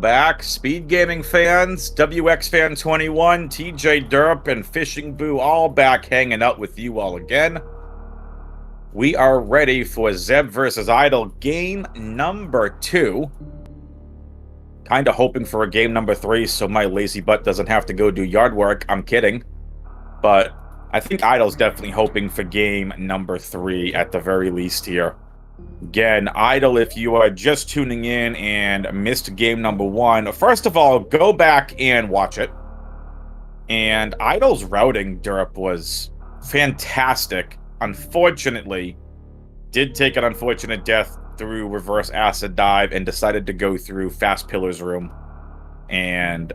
back. Speed Gaming fans, WX Fan 21, TJ Derp, and Fishing Boo all back hanging out with you all again. We are ready for Zeb versus Idol game number 2. Kind of hoping for a game number 3 so my lazy butt doesn't have to go do yard work. I'm kidding. But I think Idol's definitely hoping for game number 3 at the very least here. Again, Idol, if you are just tuning in and missed game number 1, first of all, go back and watch it. And Idol's routing derp was fantastic. Unfortunately, did take an unfortunate death through reverse acid dive and decided to go through Fast Pillar's room. And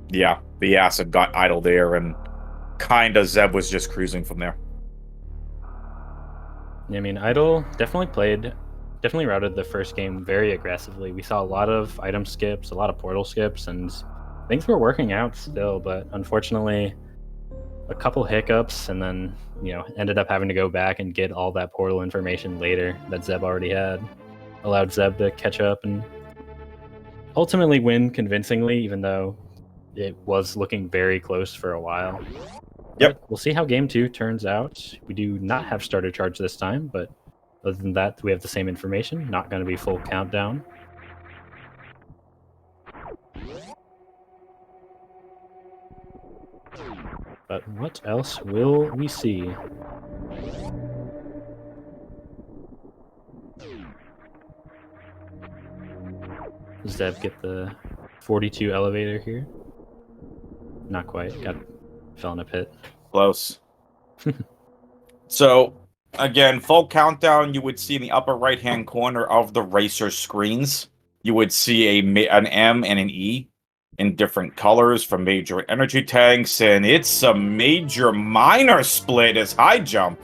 yeah, the acid got Idol there, and kinda Zeb was just cruising from there. I mean, Idol definitely routed the first game very aggressively. We saw a lot of item skips, a lot of portal skips, and things were working out still, but unfortunately, a couple hiccups, and then, ended up having to go back and get all that portal information later that Zeb already had. Allowed Zeb to catch up and ultimately win convincingly, even though it was looking very close for a while. Yep. But we'll see how game 2 turns out. We do not have starter charge this time, but other than that, we have the same information. Not going to be full countdown. But what else will we see? Zeb get the 42 elevator here? Not quite. Fell in a pit. Close. So, again, full countdown, you would see in the upper right-hand corner of the racer screens, you would see an M and an E in different colors for major energy tanks, and it's a major minor split as High Jump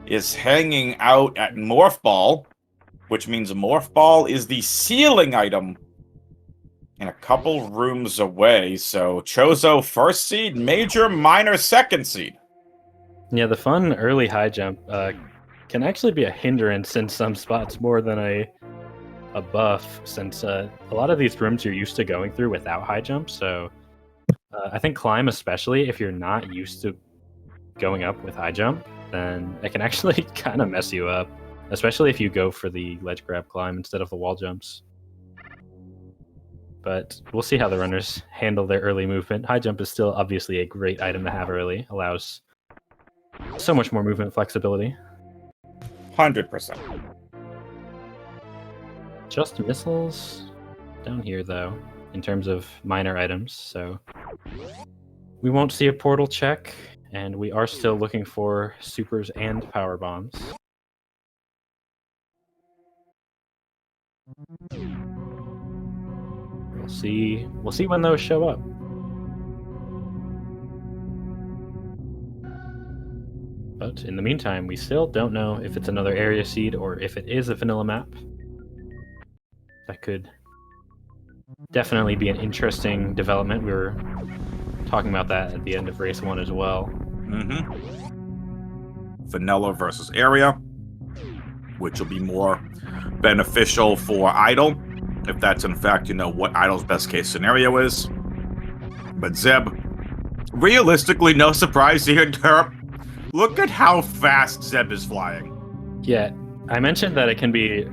is hanging out at Morph Ball, which means Morph Ball is the ceiling item and a couple rooms away. So Chozo first seed, major minor second seed. Yeah, the fun early High Jump can actually be a hindrance in some spots more than a buff, since a lot of these rooms you're used to going through without High Jump. So I think Climb, especially if you're not used to going up with High Jump, then it can actually kind of mess you up, especially if you go for the ledge grab climb instead of the wall jumps. But we'll see how the runners handle their early movement. High Jump is still obviously a great item to have early. Allows so much more movement flexibility. 100%. Just missiles down here, though, in terms of minor items. So we won't see a portal check, and we are still looking for supers and power bombs. We'll see when those show up. But in the meantime, we still don't know if it's another area seed or if it is a vanilla map. That could definitely be an interesting development. We were talking about that at the end of race 1 as well. Vanilla versus area, which will be more beneficial for Idol, if that's in fact, what Idol's best case scenario is. But Zeb, realistically, no surprise here, Derp. Look at how fast Zeb is flying. Yeah, I mentioned that it can be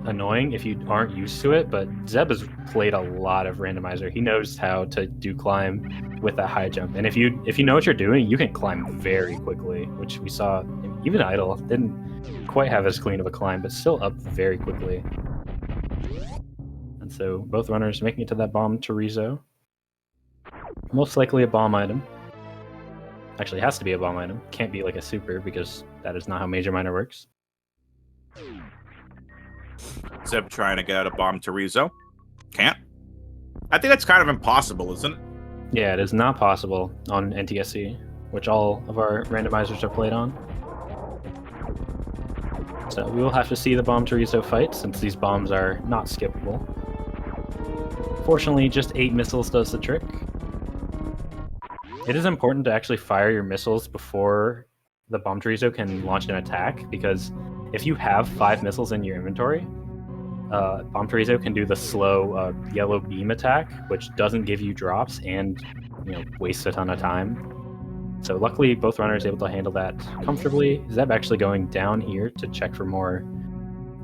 annoying if you aren't used to it, but Zeb has played a lot of Randomizer. He knows how to do climb with that High Jump, and if you know what you're doing, you can climb very quickly, which we saw. Even Idol didn't quite have as clean of a climb, but still up very quickly. And so both runners making it to that bomb Torizo. Most likely a bomb item. Actually, it has to be a bomb item. Can't be like a super, because that is not how major minor works. Zeb trying to get out a bomb Torizo. Can't. I think that's kind of impossible, isn't it? Yeah, it is not possible on NTSC, which all of our randomizers are played on. So we will have to see the bomb Torizo fight, since these bombs are not skippable. Fortunately, just 8 missiles does the trick. It is important to actually fire your missiles before the bomb Torizo can launch an attack, because if you have 5 missiles in your inventory, Bomb Teresa can do the slow yellow beam attack, which doesn't give you drops and wastes a ton of time. So luckily, both runners able to handle that comfortably. Zeb actually going down here to check for more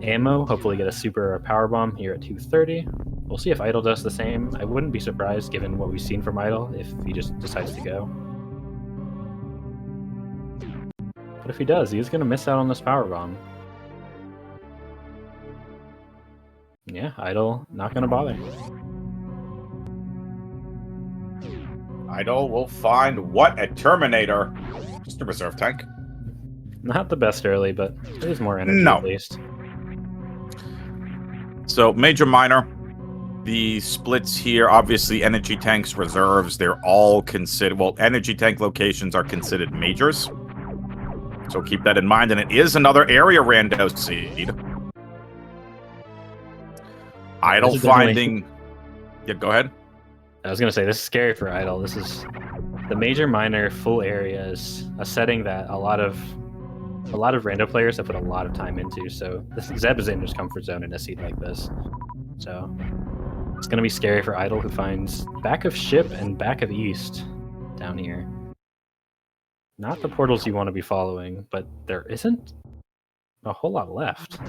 ammo, hopefully get a super or a power bomb here at 230. We'll see if Idle does the same. I wouldn't be surprised, given what we've seen from Idle, if he just decides to go. But if he does, he's going to miss out on this power bomb. Yeah, Idle not going to bother. Idle will find what? A Terminator. Just a reserve tank. Not the best early, but it is more energy No. at least. So, major, minor. The splits here, obviously, energy tanks, reserves, they're all considered... Well, energy tank locations are considered majors. So keep that in mind. And it is another area rando seed. Idle finding... Yeah, go ahead. I was going to say, this is scary for Idle. This is the major, minor, full areas, a setting that a lot of rando players have put a lot of time into. So this Zeb is in his comfort zone in a seed like this. So it's going to be scary for Idle, who finds back of ship and back of east down here. Not the portals you want to be following, but there isn't a whole lot left.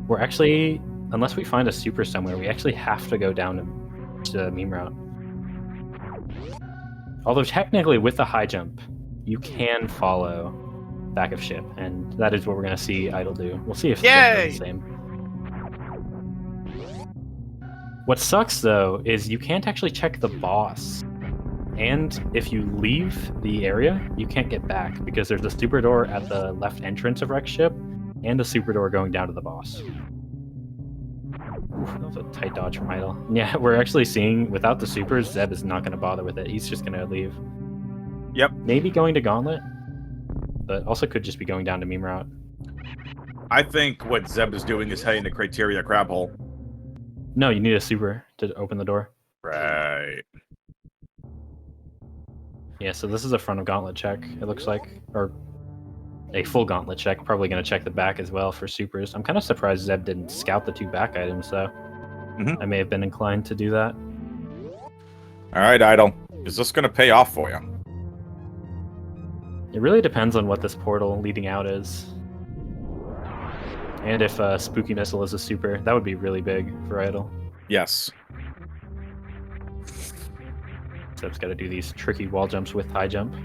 We're actually, unless we find a super somewhere, we actually have to go down to meme route. Although technically with the high jump, you can follow back of ship, and that is what we're going to see Idle do. We'll see if it's the same. What sucks though is you can't actually check the boss. And if you leave the area, you can't get back because there's a super door at the left entrance of Rex ship and a super door going down to the boss. Oof, that was a tight dodge from Idle. Yeah, we're actually seeing, without the supers, Zeb is not going to bother with it. He's just going to leave. Yep. Maybe going to Gauntlet, but also could just be going down to meme route. I think what Zeb is doing is heading to Criteria Crab Hole. No, you need a super to open the door. Right. Yeah, so this is a front of Gauntlet check, it looks like. Or a full Gauntlet check. Probably going to check the back as well for supers. I'm kind of surprised Zeb didn't scout the two back items, though. I may have been inclined to do that. All right, Idle. Is this going to pay off for you? It really depends on what this portal leading out is. And if Spooky Missile is a super, that would be really big for Idle. Yes. Zeb's got to do these tricky wall jumps with high jump.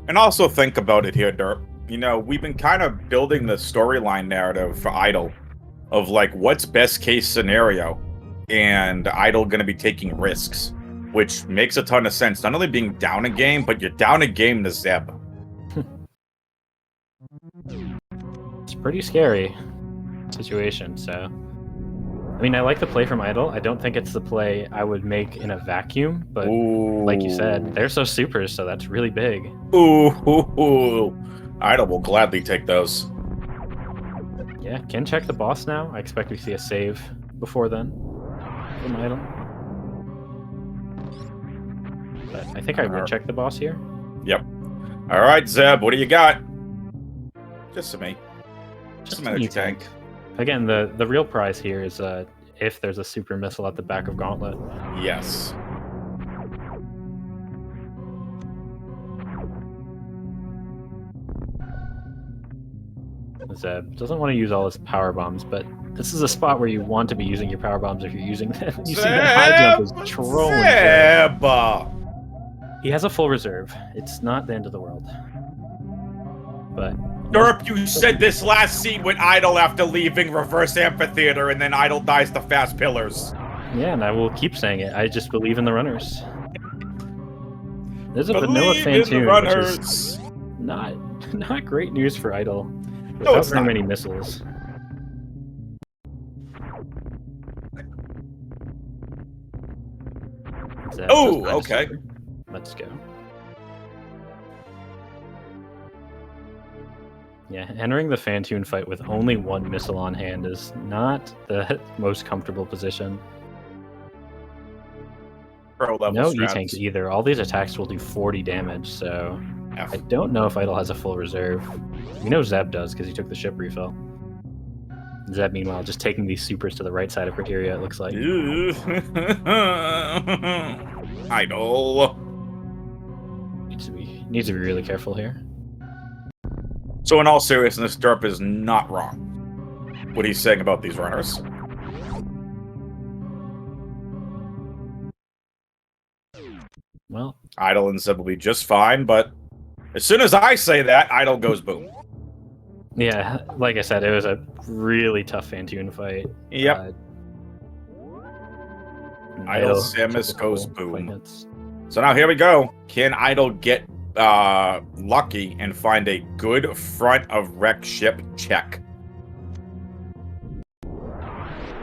And also think about it here, Derp. You know, we've been kind of building the storyline narrative for Idle of, like, what's best case scenario, and Idle going to be taking risks, which makes a ton of sense. Not only being down a game, but you're down a game to Zeb. It's a pretty scary situation, so... I mean, I like the play from Idle. I don't think it's the play I would make in a vacuum, but like you said, they're so supers, so that's really big. Ooh. Idle will gladly take those. Yeah, can check the boss now. I expect we see a save before then from Idle. But I think I would check the boss here. Yep. All right, Zeb, what do you got? Just to me. Just an energy tank. Again, the real prize here is if there's a super missile at the back of Gauntlet. Yes. Zeb doesn't want to use all his power bombs, but this is a spot where you want to be using your power bombs if you're using them. You see that high jump is trolling. Zeb! He has a full reserve. It's not the end of the world. But Derp, you said this last scene with Idle after leaving Reverse Amphitheater, and then Idle dies to fast pillars. yeah, and I will keep saying it. I just believe in the runners. There's a vanilla fan tune, which is not great news for Idle. Without very many missiles. Oh, okay. Let's go. Yeah, entering the Fantune fight with only one missile on hand is not the most comfortable position. Pro level no strats. E-tanks either. All these attacks will do 40 damage, so I don't know if Idle has a full reserve. We know Zeb does because he took the ship refill. Zeb, meanwhile, just taking these supers to the right side of Criteria, it looks like. Idle. Needs to be really careful here. So in all seriousness, Derp is not wrong. What he's saying about these runners. Well, Idle and Zeb will be just fine, but as soon as I say that, Idle goes boom. yeah, like I said, it was a really tough Phantoon fight. Yep. Idle Samus goes boom. So now here we go. Can Idle get lucky and find a good front of wreck ship check?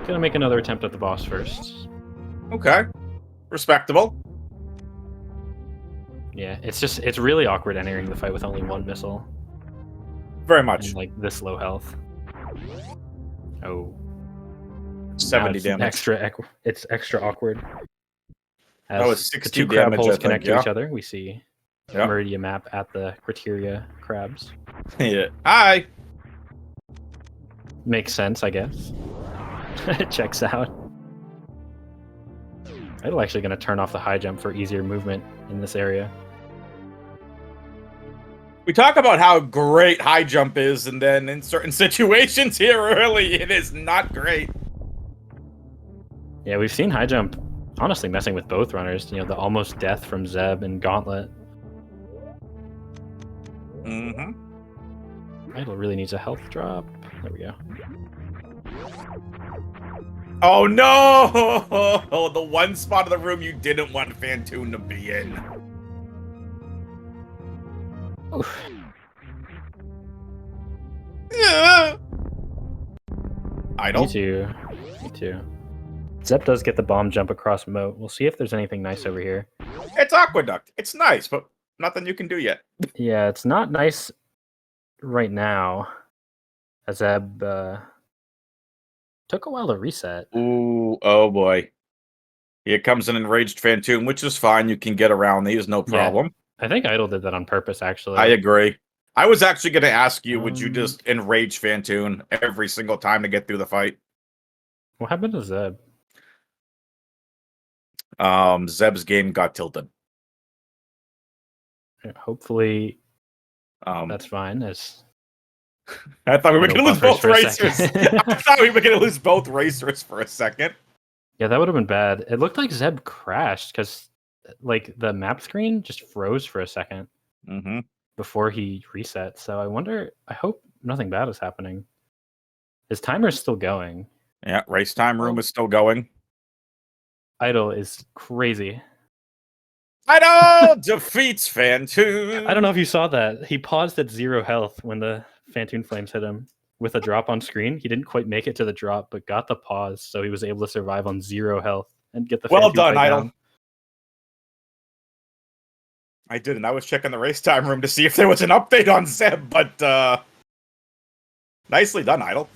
Gonna make another attempt at the boss first. Okay. Respectable. Yeah, it's really awkward entering the fight with only one missile. Very much. And, like, this low health. Oh. 70 damage. It's extra awkward. That was 60 the two damage, crab holes I think, connect to yeah. each other. We see Yeah. Meridian map at the Criteria crabs. Yeah. Hi. Makes sense, I guess. It checks out. I'm actually going to turn off the high jump for easier movement in this area. We talk about how great high jump is, and then in certain situations here early, it is not great. Yeah, we've seen high jump honestly messing with both runners. You know, the almost death from Zeb and Gauntlet. Mm-hmm. Idle really needs a health drop. There we go. Oh no! The one spot of the room you didn't want Phantoon to be in. Oof. Yeah. Idle. Me too. Zeb does get the bomb jump across moat. We'll see if there's anything nice over here. It's Aqueduct. It's nice, but nothing you can do yet. Yeah, it's not nice right now. As Zeb took a while to reset. Ooh, oh boy. Here comes an enraged Phantoon, which is fine. You can get around these, no problem. Yeah, I think Idle did that on purpose, actually. I agree. I was actually going to ask you, would you just enrage Phantoon every single time to get through the fight? What happened to Zeb? Zeb's game got tilted. Hopefully, that's fine. I thought we were going to lose both racers. I thought we were going to lose both racers for a second. Yeah, that would have been bad. It looked like Zeb crashed because, like, the map screen just froze for a second before he reset. So I hope nothing bad is happening. His timer's still going. Yeah, race time room is still going. Idle is crazy. Idle defeats Phantoon. I don't know if you saw that. He paused at 0 health when the Phantoon flames hit him with a drop on screen. He didn't quite make it to the drop, but got the pause, so he was able to survive on 0 health and get the well Phantoon done, fight Idle. down. I didn't. I was checking the race time room to see if there was an update on Zeb, but nicely done, Idle.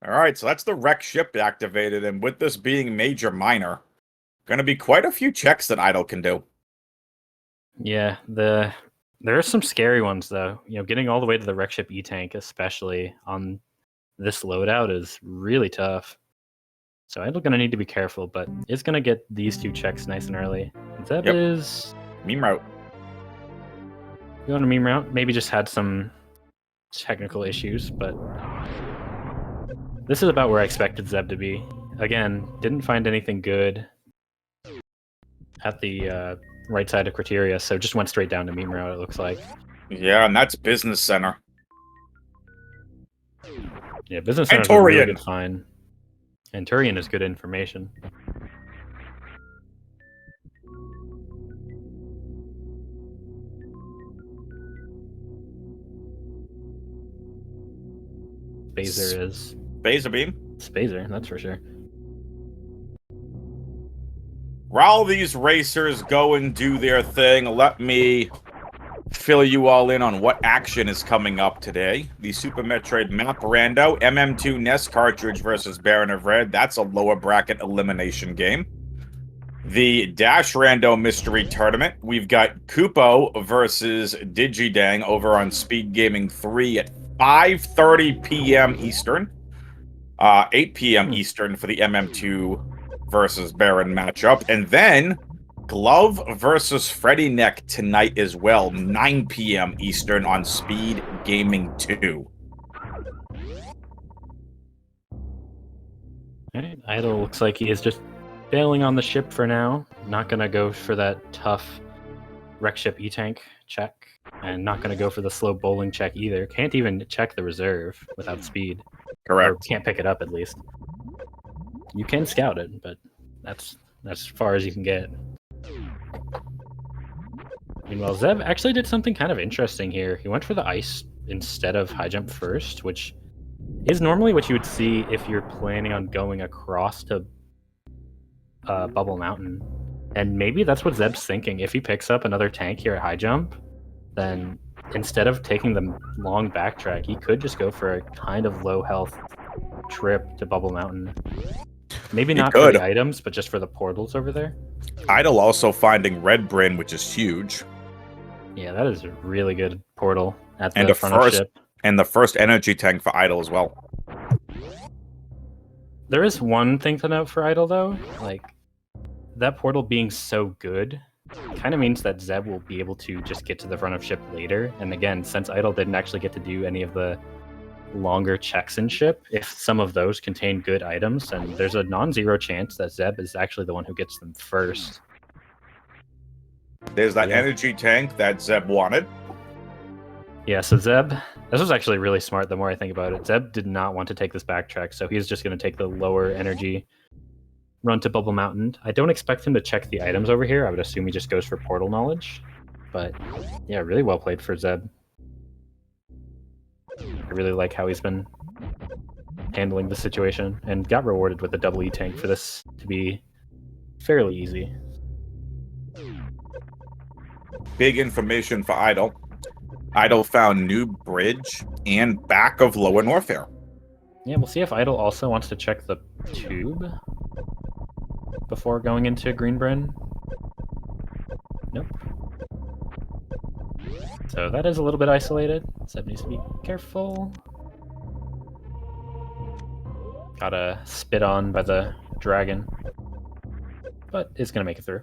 All right, so that's the wreck ship activated, and with this being major minor, going to be quite a few checks that Idle can do. Yeah, there are some scary ones though. You know, getting all the way to the wreck ship E-tank, especially on this loadout, is really tough. So Idle going to need to be careful, but is going to get these 2 checks nice and early. Zeb is meme route. You want a meme route? Maybe just had some technical issues, but this is about where I expected Zeb to be. Again, didn't find anything good at the right side of Criteria, so just went straight down to meme route, it looks like. Yeah, and that's Business Center. Yeah, Business Center is a really good find. And Turian is good information. Spazer is... Phaser beam? Spazer, that's for sure. While these racers go and do their thing, let me fill you all in on what action is coming up today. The Super Metroid map rando, MM2 NES cartridge versus Baron of Red. That's a lower bracket elimination game. The Dash Rando Mystery Tournament. We've got Kupo versus Digidang over on SpeedGaming 3 at 5:30 p.m. Eastern. 8 p.m. Eastern for the MM2 versus Baron matchup. And then Glove versus Freddy Neck tonight as well, 9 p.m. Eastern on Speed Gaming 2. Alright, Idol looks like he is just bailing on the ship for now. Not going to go for that tough wreck ship E-tank check. And not going to go for the slow bowling check either. Can't even check the reserve without speed. Correct. Or can't pick it up at least. You can scout it, but that's as far as you can get. Meanwhile, Zeb actually did something kind of interesting here. He went for the ice instead of high jump first, which is normally what you would see if you're planning on going across to Bubble Mountain. And maybe that's what Zeb's thinking. If he picks up another tank here at high jump, then instead of taking the long backtrack, he could just go for a kind of low health trip to Bubble Mountain. Maybe not for the items, but just for the portals over there. Idol also finding Red Brain, which is huge. Yeah, that is a really good portal at the front of the ship. And the first energy tank for Idol as well. There is one thing to note for Idol, though. Like, that portal being so good kind of means that Zeb will be able to just get to the front of ship later. And again, since Idol didn't actually get to do any of the longer checks in ship, if some of those contain good items, then there's a non-zero chance that Zeb is actually the one who gets them first. There's that energy tank that Zeb wanted. Yeah, so Zeb, this was actually really smart the more I think about it. Zeb did not want to take this backtrack, so he's just going to take the lower energy run to Bubble Mountain. I don't expect him to check the items over here. I would assume he just goes for portal knowledge. But yeah, really well played for Zeb. I really like how he's been handling the situation and got rewarded with a double E tank for this to be fairly easy. Big information for Idol. Idol found new bridge and back of Lower Norfair. Yeah, we'll see if Idol also wants to check the tube before going into Greenbryn. Nope. So that is a little bit isolated. Zeb needs to be careful. Gotta spit on by the dragon. But is gonna make it through.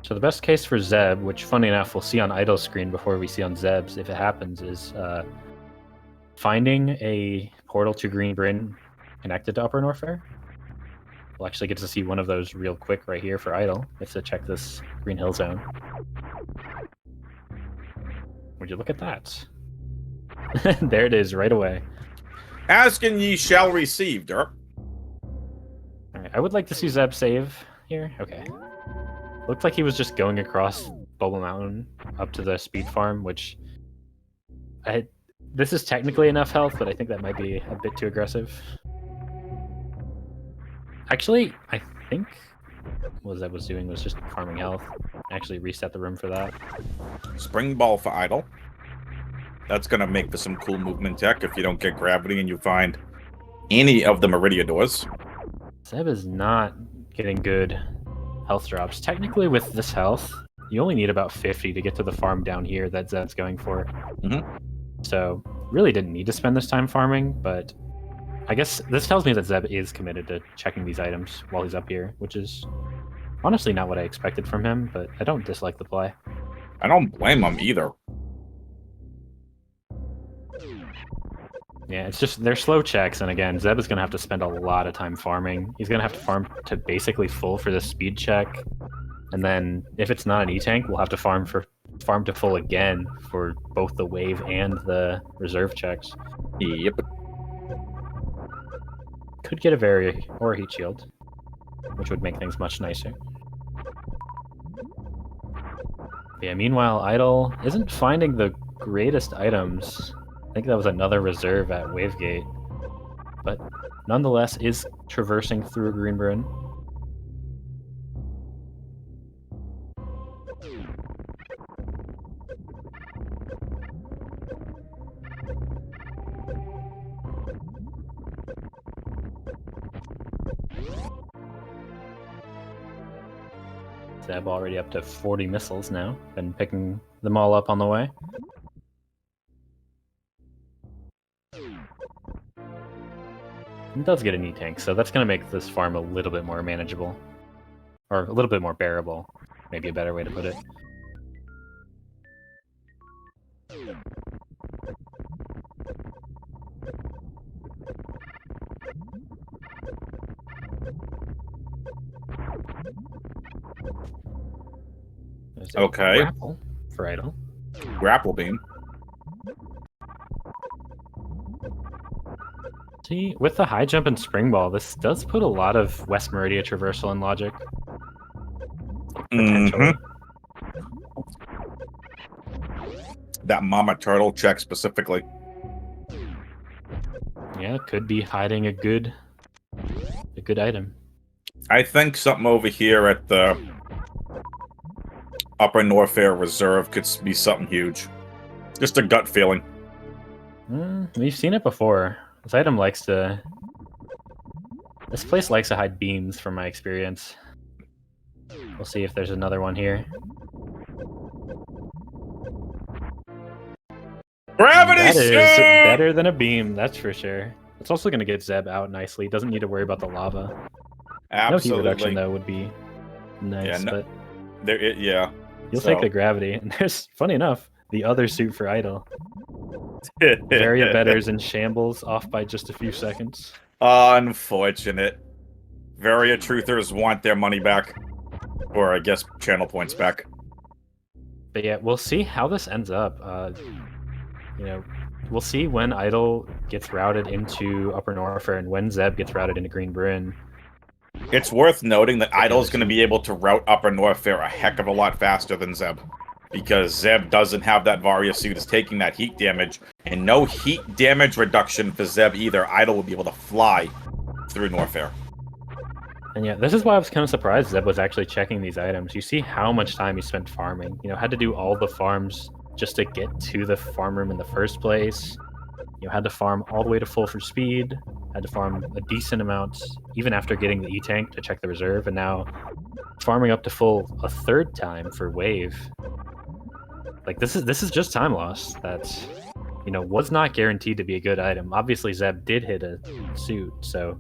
So the best case for Zeb, which funny enough we'll see on Idol's screen before we see on Zeb's if it happens, is finding a portal to Greenbryn connected to Upper Norfair. We'll actually get to see one of those real quick right here for Idol. If to check this Green Hill zone. Would you look at that? There it is, right away. Ask and ye shall receive, Derp. Alright, I would like to see Zeb save here. Okay. Looked like he was just going across Bubble Mountain up to the speed farm, which this is technically enough health, but I think that might be a bit too aggressive. Actually, I think what Zeb was doing was just farming health. Actually reset the room for that. Spring ball for Idol. That's going to make for some cool movement tech if you don't get gravity and you find any of the Meridiadors. Zeb is not getting good health drops. Technically, with this health, you only need about 50 to get to the farm down here that Zeb's going for. So, really didn't need to spend this time farming, but I guess this tells me that Zeb is committed to checking these items while he's up here, which is honestly not what I expected from him, but I don't dislike the play. I don't blame him either. Yeah, it's just, they're slow checks, and again, Zeb is going to have to spend a lot of time farming. He's going to have to farm to basically full for this speed check, and then if it's not an E-tank, we'll have to farm to full again for both the wave and the reserve checks. Yep. Could get a Very or a heat shield, which would make things much nicer. Yeah, meanwhile, Idol isn't finding the greatest items. I think that was another reserve at Wavegate, but nonetheless is traversing through Greenbryn. Zeb already up to 40 missiles now. Been picking them all up on the way. He does get an E-Tank, so that's going to make this farm a little bit more manageable. Or a little bit more bearable. Maybe a better way to put it. There's a Okay. grapple for Idle. Grapple beam. See, with the high jump and spring ball, this does put a lot of West Meridia traversal in logic. Potentially. That Mama Turtle check specifically. Yeah, could be hiding a good item. I think something over here at the Upper Norfair Reserve could be something huge. Just a gut feeling. We've seen it before. This item likes to... This place likes to hide beams, from my experience. We'll see if there's another one here. Gravity That is suit! better than a beam, that's for sure. It's also going to get Zeb out nicely. Doesn't need to worry about the lava. Absolutely. No heat reduction, though, would be nice, Yeah, but yeah. you'll take the gravity. And there's, funny enough, the other suit for Idle. Varia Better's in shambles, off by just a few seconds. Unfortunate. Varia Truthers want their money back. Or, I guess, channel points back. But yeah, we'll see how this ends up. You know, we'll see when Idle gets routed into Upper Norfair and when Zeb gets routed into Green Bryn. It's worth noting that Idle's going to be able to route Upper Norfair a heck of a lot faster than Zeb. Because Zeb doesn't have that Varia suit, is taking that heat damage, and no heat damage reduction for Zeb either. Idle will be able to fly through Norfair. And yeah, this is why I was kind of surprised Zeb was actually checking these items. You see how much time he spent farming. You know, had to do all the farms just to get to the farm room in the first place. You know, had to farm all the way to full for speed. Had to farm a decent amount, even after getting the E-Tank to check the reserve, and now farming up to full a third time for wave. Like, this is just time loss that, you know, was not guaranteed to be a good item. Obviously, Zeb did hit a suit, so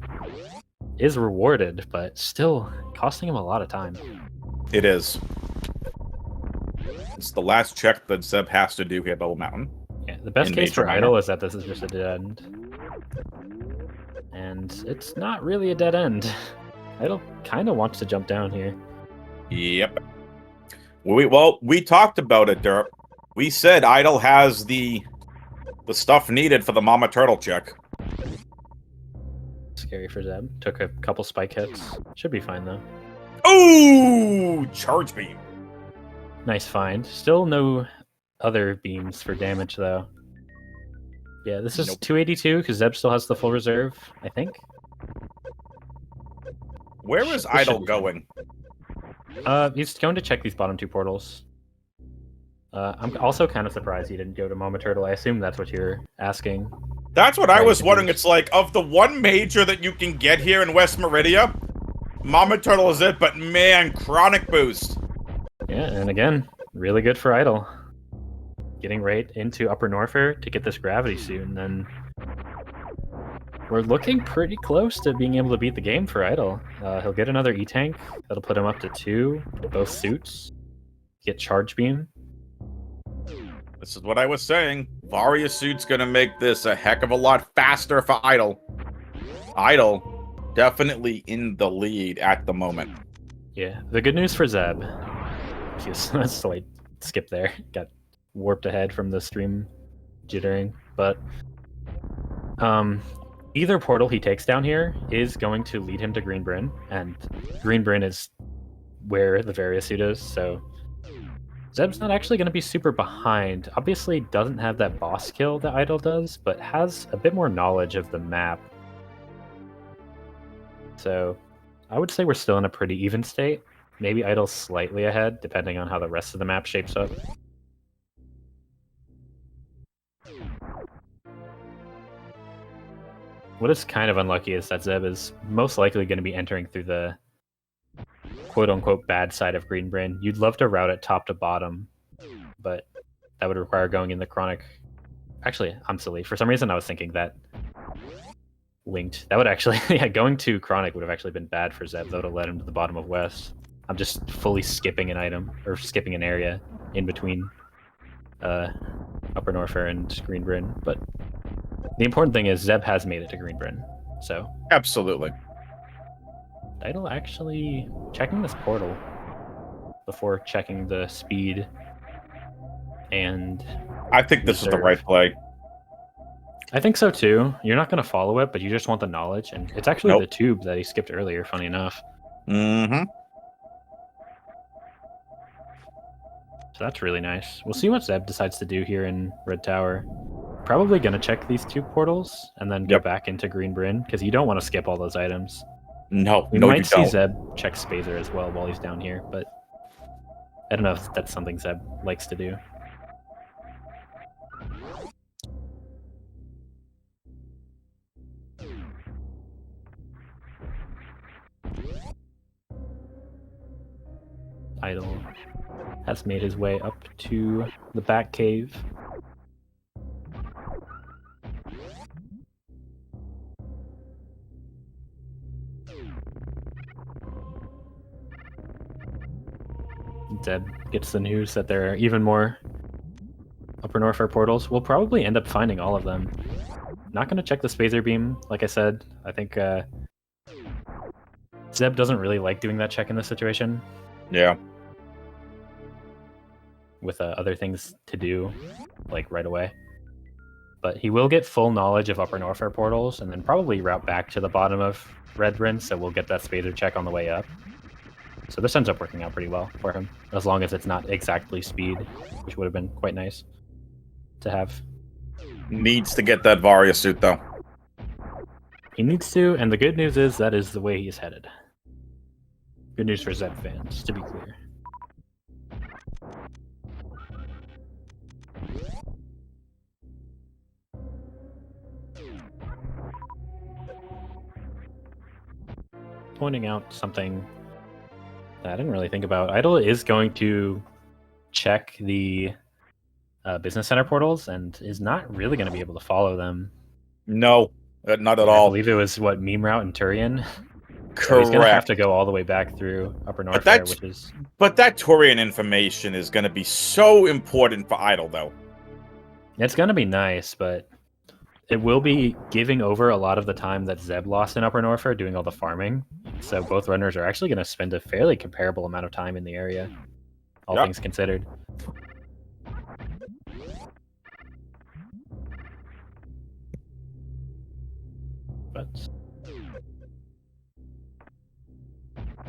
is rewarded, but still costing him a lot of time. It is. It's the last check that Zeb has to do here at Double Mountain. Yeah, the best In case for Major Idle Minor. is that this is just a dead end. And it's not really a dead end. Idle kind of wants to jump down here. Yep. We talked about it, Derp. We said Idle has the stuff needed for the Mama Turtle check. Scary for Zeb. Took a couple spike hits. Should be fine, though. Ooh! Charge beam. Nice find. Still no other beams for damage, though. Yeah, this is Nope. 282, because Zeb still has the full reserve, I think. Where is This should Idle be fine. going? He's going to check these bottom two portals. I'm also kind of surprised he didn't go to Mama Turtle. I assume that's what you're asking. That's what I Right, was it wondering. is. It's like, of the one major that you can get here in West Meridia, Mama Turtle is it, but man, Chronic Boost. Yeah, and again, really good for Idle. Getting right into Upper Norfair to get this gravity suit, and then we're looking pretty close to being able to beat the game for Idle. He'll get another E-Tank. That'll put him up to 2 for both suits. Get Charge Beam. This is what I was saying. Varia suit's gonna make this a heck of a lot faster for Idle. Idle, definitely in the lead at the moment. Yeah, the good news for Zeb. So I skipped there. Got warped ahead from the stream jittering. But either portal he takes down here is going to lead him to Green Bryn, and Green Bryn is where the Varia suit is, so Zeb's not actually going to be super behind. Obviously doesn't have that boss kill that Idle does, but has a bit more knowledge of the map. So I would say we're still in a pretty even state. Maybe Idle's slightly ahead, depending on how the rest of the map shapes up. What is kind of unlucky is that Zeb is most likely going to be entering through the quote-unquote bad side of Green Brain. You'd love to route it top to bottom, but that would require going in the chronic. Actually, I'm silly. For some reason, I was thinking that linked. That would actually, yeah, going to chronic would have actually been bad for Zeb. That would have led him to the bottom of West. I'm just fully skipping an item, or skipping an area in between Upper Norfair and Green Bryn. But the important thing is Zeb has made it to Green Bryn, so. Absolutely. Idle actually checking this portal before checking the speed and I think this is the right play. I think so too. You're not going to follow it, but you just want the knowledge, and it's actually the tube that he skipped earlier, funny enough. Mm-hmm. So that's really nice. We'll see what Zeb decides to do here in Red Tower. Probably going to check these two portals and then go back into Green Bryn, because you don't want to skip all those items. No, we might see Zeb check Spazer as well while he's down here, but I don't know if that's something Zeb likes to do. Idle has made his way up to the back cave. Zeb gets the news that there are even more Upper Norfair portals. We'll probably end up finding all of them. Not going to check the Spazer Beam, like I said. I think Zeb doesn't really like doing that check in this situation. Yeah. With other things to do, like right away. But he will get full knowledge of Upper Norfair portals, and then probably route back to the bottom of Red Bryn, so we'll get that Spazer check on the way up. So this ends up working out pretty well for him, as long as it's not exactly speed, which would have been quite nice to have. Needs to get that Varia suit, though. He needs to, and the good news is that is the way he's headed. Good news for Zeb fans, to be clear. Pointing out something that I didn't really think about. Idle is going to check the business center portals and is not really going to be able to follow them. No, not at all. I believe it was, what, Meme Route and Turian? Correct. So he's going to have to go all the way back through Upper Norfair, which is... But that Turian information is going to be so important for Idle, though. It's going to be nice, but it will be giving over a lot of the time that Zeb lost in Upper Norfair doing all the farming. So both runners are actually going to spend a fairly comparable amount of time in the area, all things considered. But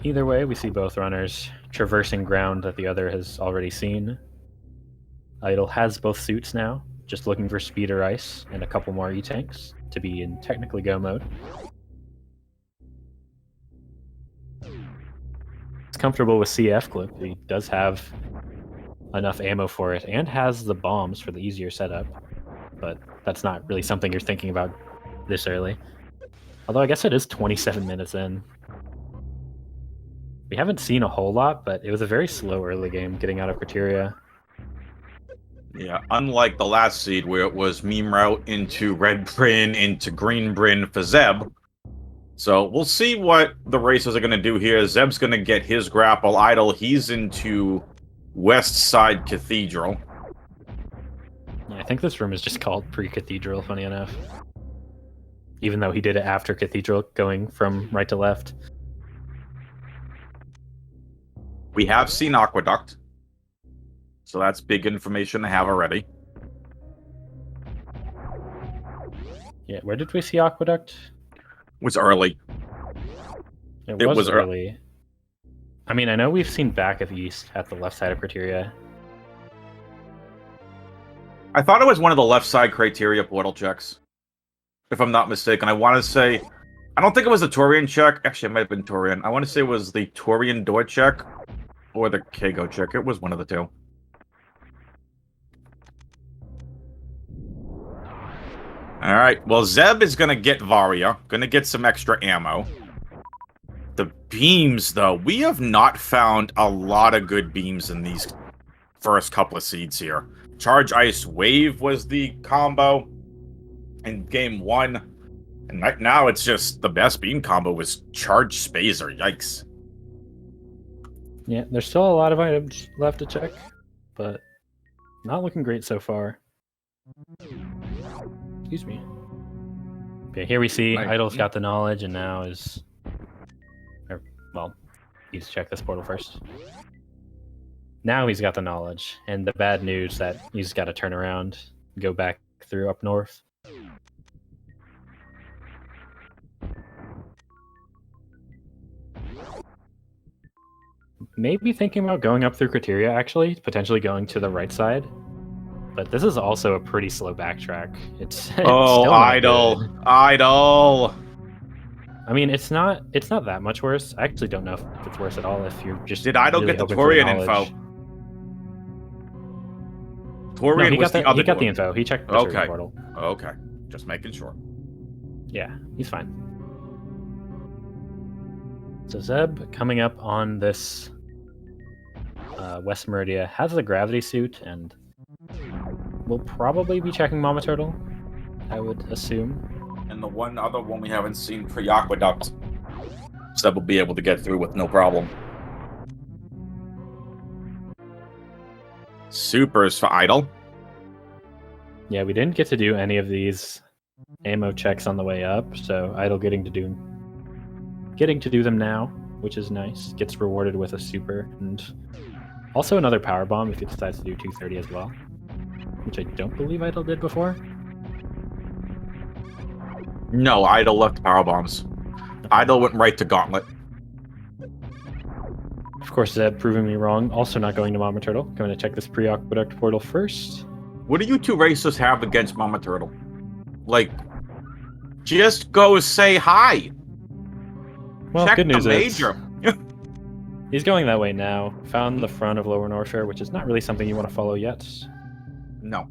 either way, we see both runners traversing ground that the other has already seen. Idle has both suits now, just looking for speed or ice and a couple more E-tanks to be in technically go mode. He's comfortable with CF clip. He does have enough ammo for it and has the bombs for the easier setup, but that's not really something you're thinking about this early. Although I guess it is 27 minutes in. We haven't seen a whole lot, but it was a very slow early game getting out of Criteria. Yeah, unlike the last seed where it was Meme Route into Red Bryn into Green Bryn for Zeb. So we'll see what the racers are going to do here. Zeb's going to get his grapple. Idle, he's into West Side Cathedral. Yeah, I think this room is just called Pre-Cathedral, funny enough. Even though he did it after Cathedral, going from right to left. We have seen Aqueduct. So that's big information to have already. Yeah, where did we see Aqueduct? It was early. It was early. I mean, I know we've seen back of East at the left side of Criteria. I thought it was one of the left side Criteria portal checks. If I'm not mistaken. I want to say... I don't think it was the Torian check. Actually, it might have been Torian. I want to say it was the Torian door check or the Kago check. It was one of the two. Alright, well, Zeb is going to get Varia. Going to get some extra ammo. The beams, though. We have not found a lot of good beams in these first couple of seeds here. Charge Ice Wave was the combo in game 1. And right now, it's just the best beam combo was Charge Spazer. Yikes. Yeah, there's still a lot of items left to check, but not looking great so far. Excuse me. Okay, here we see Idol's got the knowledge, and now is... well, he's checked this portal first. Now he's got the knowledge, and the bad news that he's got to turn around, go back through up north. Maybe thinking about going up through Criteria, actually, potentially going to the right side. But this is also a pretty slow backtrack. It's still Idol! good. Idol! I mean, it's not that much worse. I actually don't know if it's worse at all if you're just. Did Idol really get the hoping for Torian info? Torian No, was the other he got one. the info. He checked the Okay. portal. Okay. Just making sure. Yeah, he's fine. So Zeb, coming up on this West Meridia, has the gravity suit, and will probably be checking Mama Turtle, I would assume. And the one other one we haven't seen, pre-Aqueduct, Zeb will be able to get through with no problem. Supers for Idol. Yeah, we didn't get to do any of these ammo checks on the way up, so Idol getting to do them now, which is nice. Gets rewarded with a super, and also another power bomb if he decides to do 230 as well, which I don't believe Idol did before. No, Idol left power bombs. Idol went right to Gauntlet. Of course, Zeb proving me wrong. Also not going to Mama Turtle. Going to check this pre-Aqueduct portal first. What do you two racers have against Mama Turtle? Like, just go say hi. Well, Check good news the is major. he's going that way now. Found the front of Lower Northshire, which is not really something you want to follow yet. No.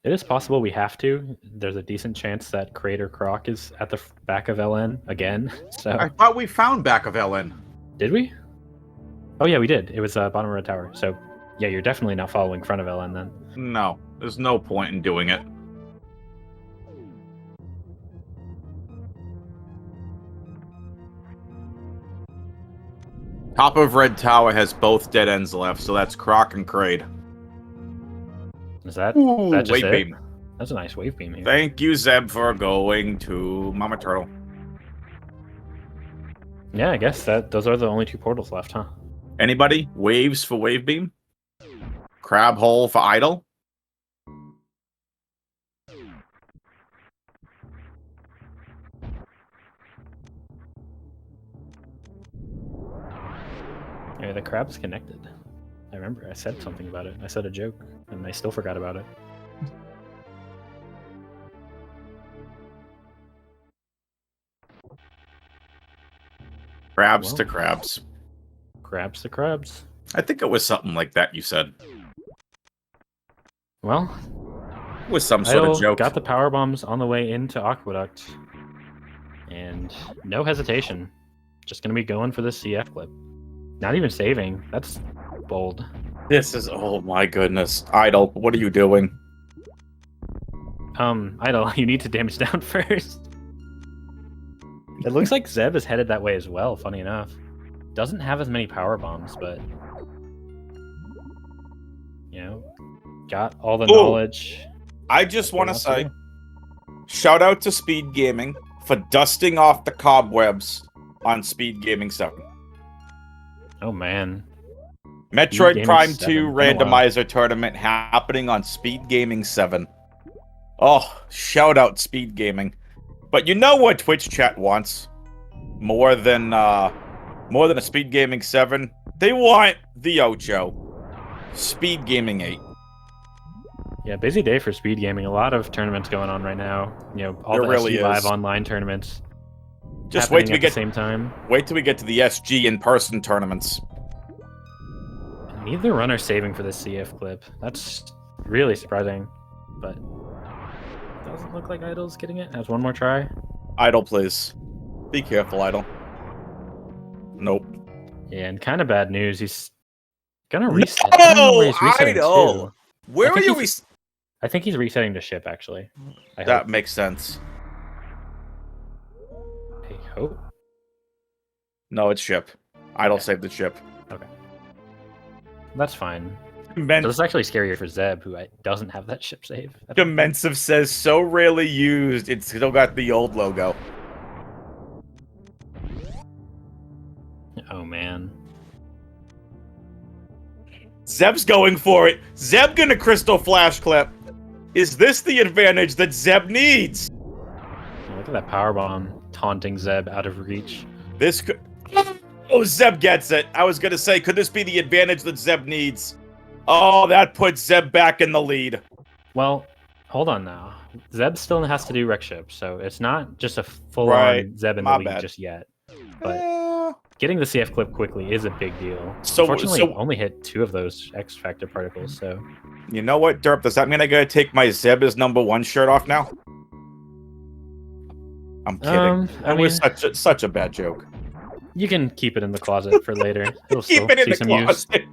It is possible we have to. There's a decent chance that Crater Croc is at the back of LN again. So I thought we found back of LN. Did we? Oh yeah, we did. It was bottom of Red Tower. So yeah, you're definitely not following front of LN then. No, there's no point in doing it. Top of Red Tower has both dead ends left, so that's Croc and Kraid. Is that, Ooh, that just wave it? beam. That's a nice wave beam here. Thank you, Zeb, for going to Mama Turtle. Yeah, I guess those are the only two portals left, huh? Anybody? Waves for wave beam? Crab hole for Idol? Yeah, the crab's connected. I remember I said something about it. I said a joke, and I still forgot about it. Crabs Well. to crabs. Crabs to crabs. I think it was something like that you said. Well, It was some sort Idol of joke. got the power bombs on the way into Aqueduct, and no hesitation. Just gonna be going for the CF clip. Not even saving. That's bold. This is, oh my goodness. Idol, what are you doing? Idol, you need to damage down first. It looks like Zeb is headed that way as well, funny enough. Doesn't have as many power bombs, but you know, got all the knowledge. I just want to say, shout out to SpeedGaming for dusting off the cobwebs on SpeedGaming 7. Oh man. Metroid SpeedGaming Prime 7. 2 randomizer tournament happening on SpeedGaming 7. Oh, shout out SpeedGaming. But you know what Twitch chat wants? More than a SpeedGaming 7? They want the Ocho. SpeedGaming 8. Yeah, busy day for Speed Gaming. A lot of tournaments going on right now. You know, all There the really SG Live is. online tournaments. Just wait till we at the get same time. Wait till we get to the SG in-person tournaments. Neither runner saving for this CF clip. That's really surprising, but doesn't look like Idol's getting it. Has one more try. Idol, please. Be careful, Idle. Nope. Yeah, and kind of bad news. He's gonna reset. I don't know where he's resetting to. Where are you? I think he's resetting to ship, actually. That makes sense. I hope. No, it's ship. Idle Okay. saved the ship. Okay. That's fine. Men- So it's actually scarier for Zeb, who doesn't have that ship save. Commensive says, so rarely used, it's still got the old logo. Oh, man. Zeb's going for it. Zeb gonna crystal flash clip. Is this the advantage that Zeb needs? Look at that powerbomb taunting Zeb out of reach. This could... Oh, Zeb gets it. I was gonna say, could this be the advantage that Zeb needs? Oh, that puts Zeb back in the lead. Well, hold on now. Zeb still has to do wreck ship, so it's not just a full-on Zeb in the lead just yet. But getting the CF clip quickly is a big deal. So, unfortunately, only hit 2 of those X Factor particles, so... You know what, Derp? Does that mean I gotta take my Zeb as #1 shirt off now? I'm kidding. That was such a bad joke. You can keep it in the closet for later. It'll Keep still it in see the some closet.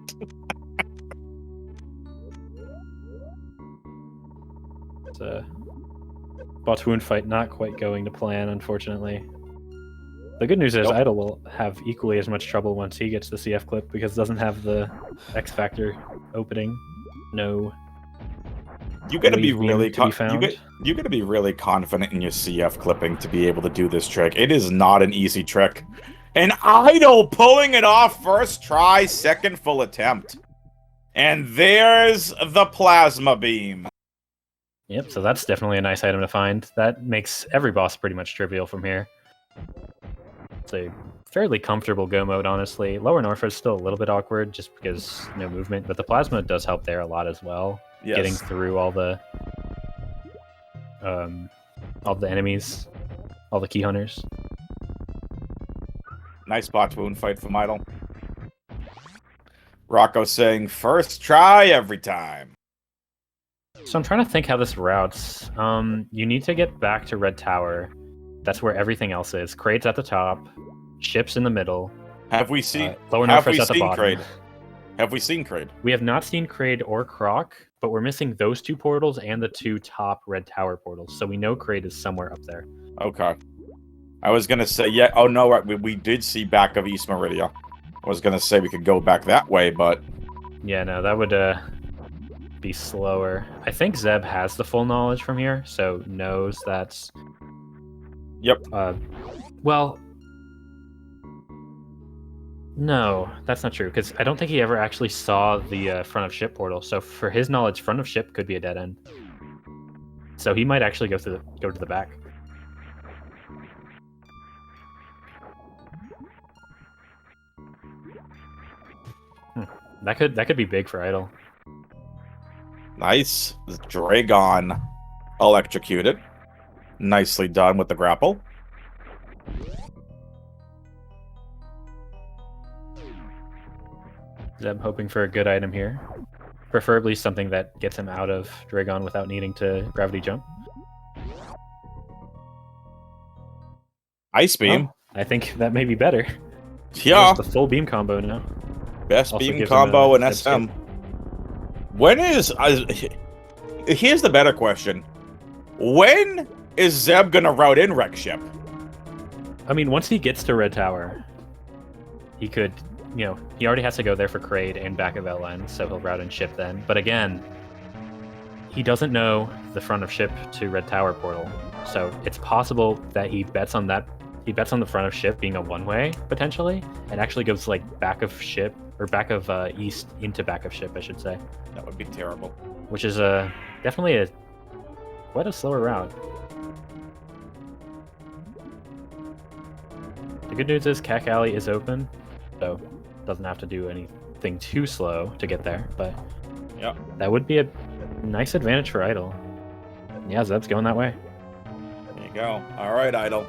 It's a Botwoon fight not quite going to plan, unfortunately. The good news is Idle will have equally as much trouble once he gets the CF clip because it doesn't have the X Factor opening. No. You gotta be really you gotta be really confident in your CF clipping to be able to do this trick. It is not an easy trick. And Idle pulling it off first try, second full attempt. And there's the plasma beam. Yep, so that's definitely a nice item to find. That makes every boss pretty much trivial from here. It's a fairly comfortable go mode, honestly. Lower Norfa is still a little bit awkward just because no movement, but the plasma does help there a lot as well. Yes. Getting through all the enemies, all the key hunters. Nice Botwoon fight from Idle. Rocco saying, first try every time. So I'm trying to think how this routes. You need to get back to Red Tower. That's where everything else is. Crate's at the top. Ship's in the middle. Have we seen Lower Norfa's at the bottom. Kraid? Have we seen Kraid? We have not seen Kraid or Croc, but we're missing those 2 portals and the 2 top Red Tower portals. So we know Kraid is somewhere up there. Okay. I was gonna say, yeah. Oh no, we did see back of East Meridia. I was gonna say we could go back that way, but yeah, no, that would be slower. I think Zeb has the full knowledge from here, so knows that's. Yep. Well, no, that's not true because I don't think he ever actually saw the front of ship portal. So for his knowledge, front of ship could be a dead end. So he might actually go to the back. That could be big for Idle. Nice. Dragon electrocuted. Nicely done with the grapple. Zeb hoping for a good item here. Preferably something that gets him out of Dragon without needing to gravity jump. Ice beam. Oh, I think that may be better. Yeah. The full beam combo now. Best also beam combo in SM. When is... here's the better question. When is Zeb gonna route in Wreck Ship? I mean, once he gets to Red Tower, he could... You know, he already has to go there for Kraid and back of LN, so he'll route in ship then. But again, he doesn't know the front of ship to Red Tower portal. So it's possible that he bets on that. He bets on the front of ship being a one-way, potentially, and actually goes like back of ship, or back of east into back of ship, I should say. That would be terrible. Which is definitely quite a slower route. The good news is Cack Alley is open, so doesn't have to do anything too slow to get there, but yeah, that would be a nice advantage for Idle. Yeah, Zeb's going that way. There you go. All right, Idle.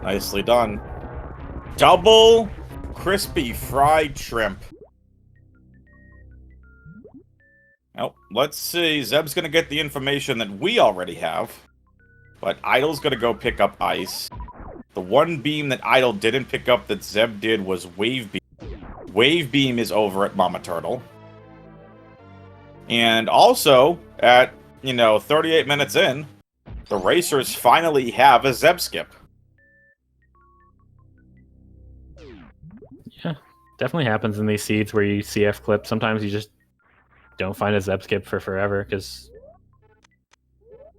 Nicely done. Double crispy fried shrimp. Well, let's see. Zeb's going to get the information that we already have, but Idle's going to go pick up ice. The one beam that Idle didn't pick up that Zeb did was Wave Beam. Wave Beam is over at Mama Turtle. And also, at, 38 minutes in, the racers finally have a Zeb skip. Yeah, definitely happens in these seeds where you CF clip. Sometimes you just don't find a Zeb skip for forever because,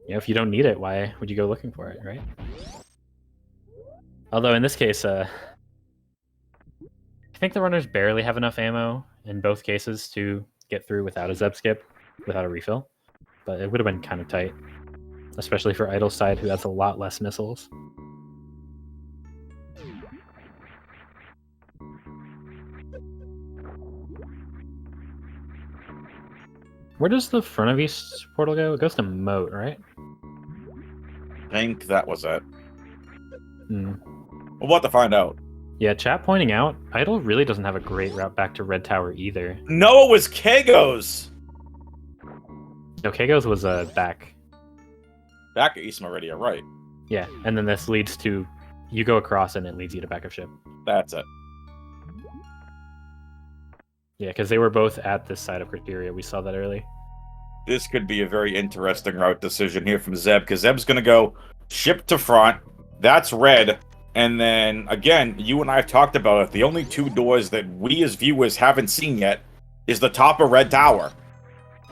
if you don't need it, why would you go looking for it, right? Although in this case, I think the runners barely have enough ammo in both cases to get through without a Zeb skip, without a refill. But it would have been kind of tight, especially for Idle's side, who has a lot less missiles. Where does the front of East portal go? It goes to Moat, right? I think that was it. Hmm. We'll have to find out. Yeah, chat pointing out, Idle really doesn't have a great route back to Red Tower either. No, it was Kego's! No, Kego's was back. Back at East Meridia, right. Yeah, and then this leads to... You go across and it leads you to backup ship. That's it. Yeah, because they were both at this side of Criteria. We saw that early. This could be a very interesting route decision here from Zeb, because Zeb's going to go ship to front. That's red. And then, again, you and I have talked about it. The only two doors that we as viewers haven't seen yet is the top of Red Tower,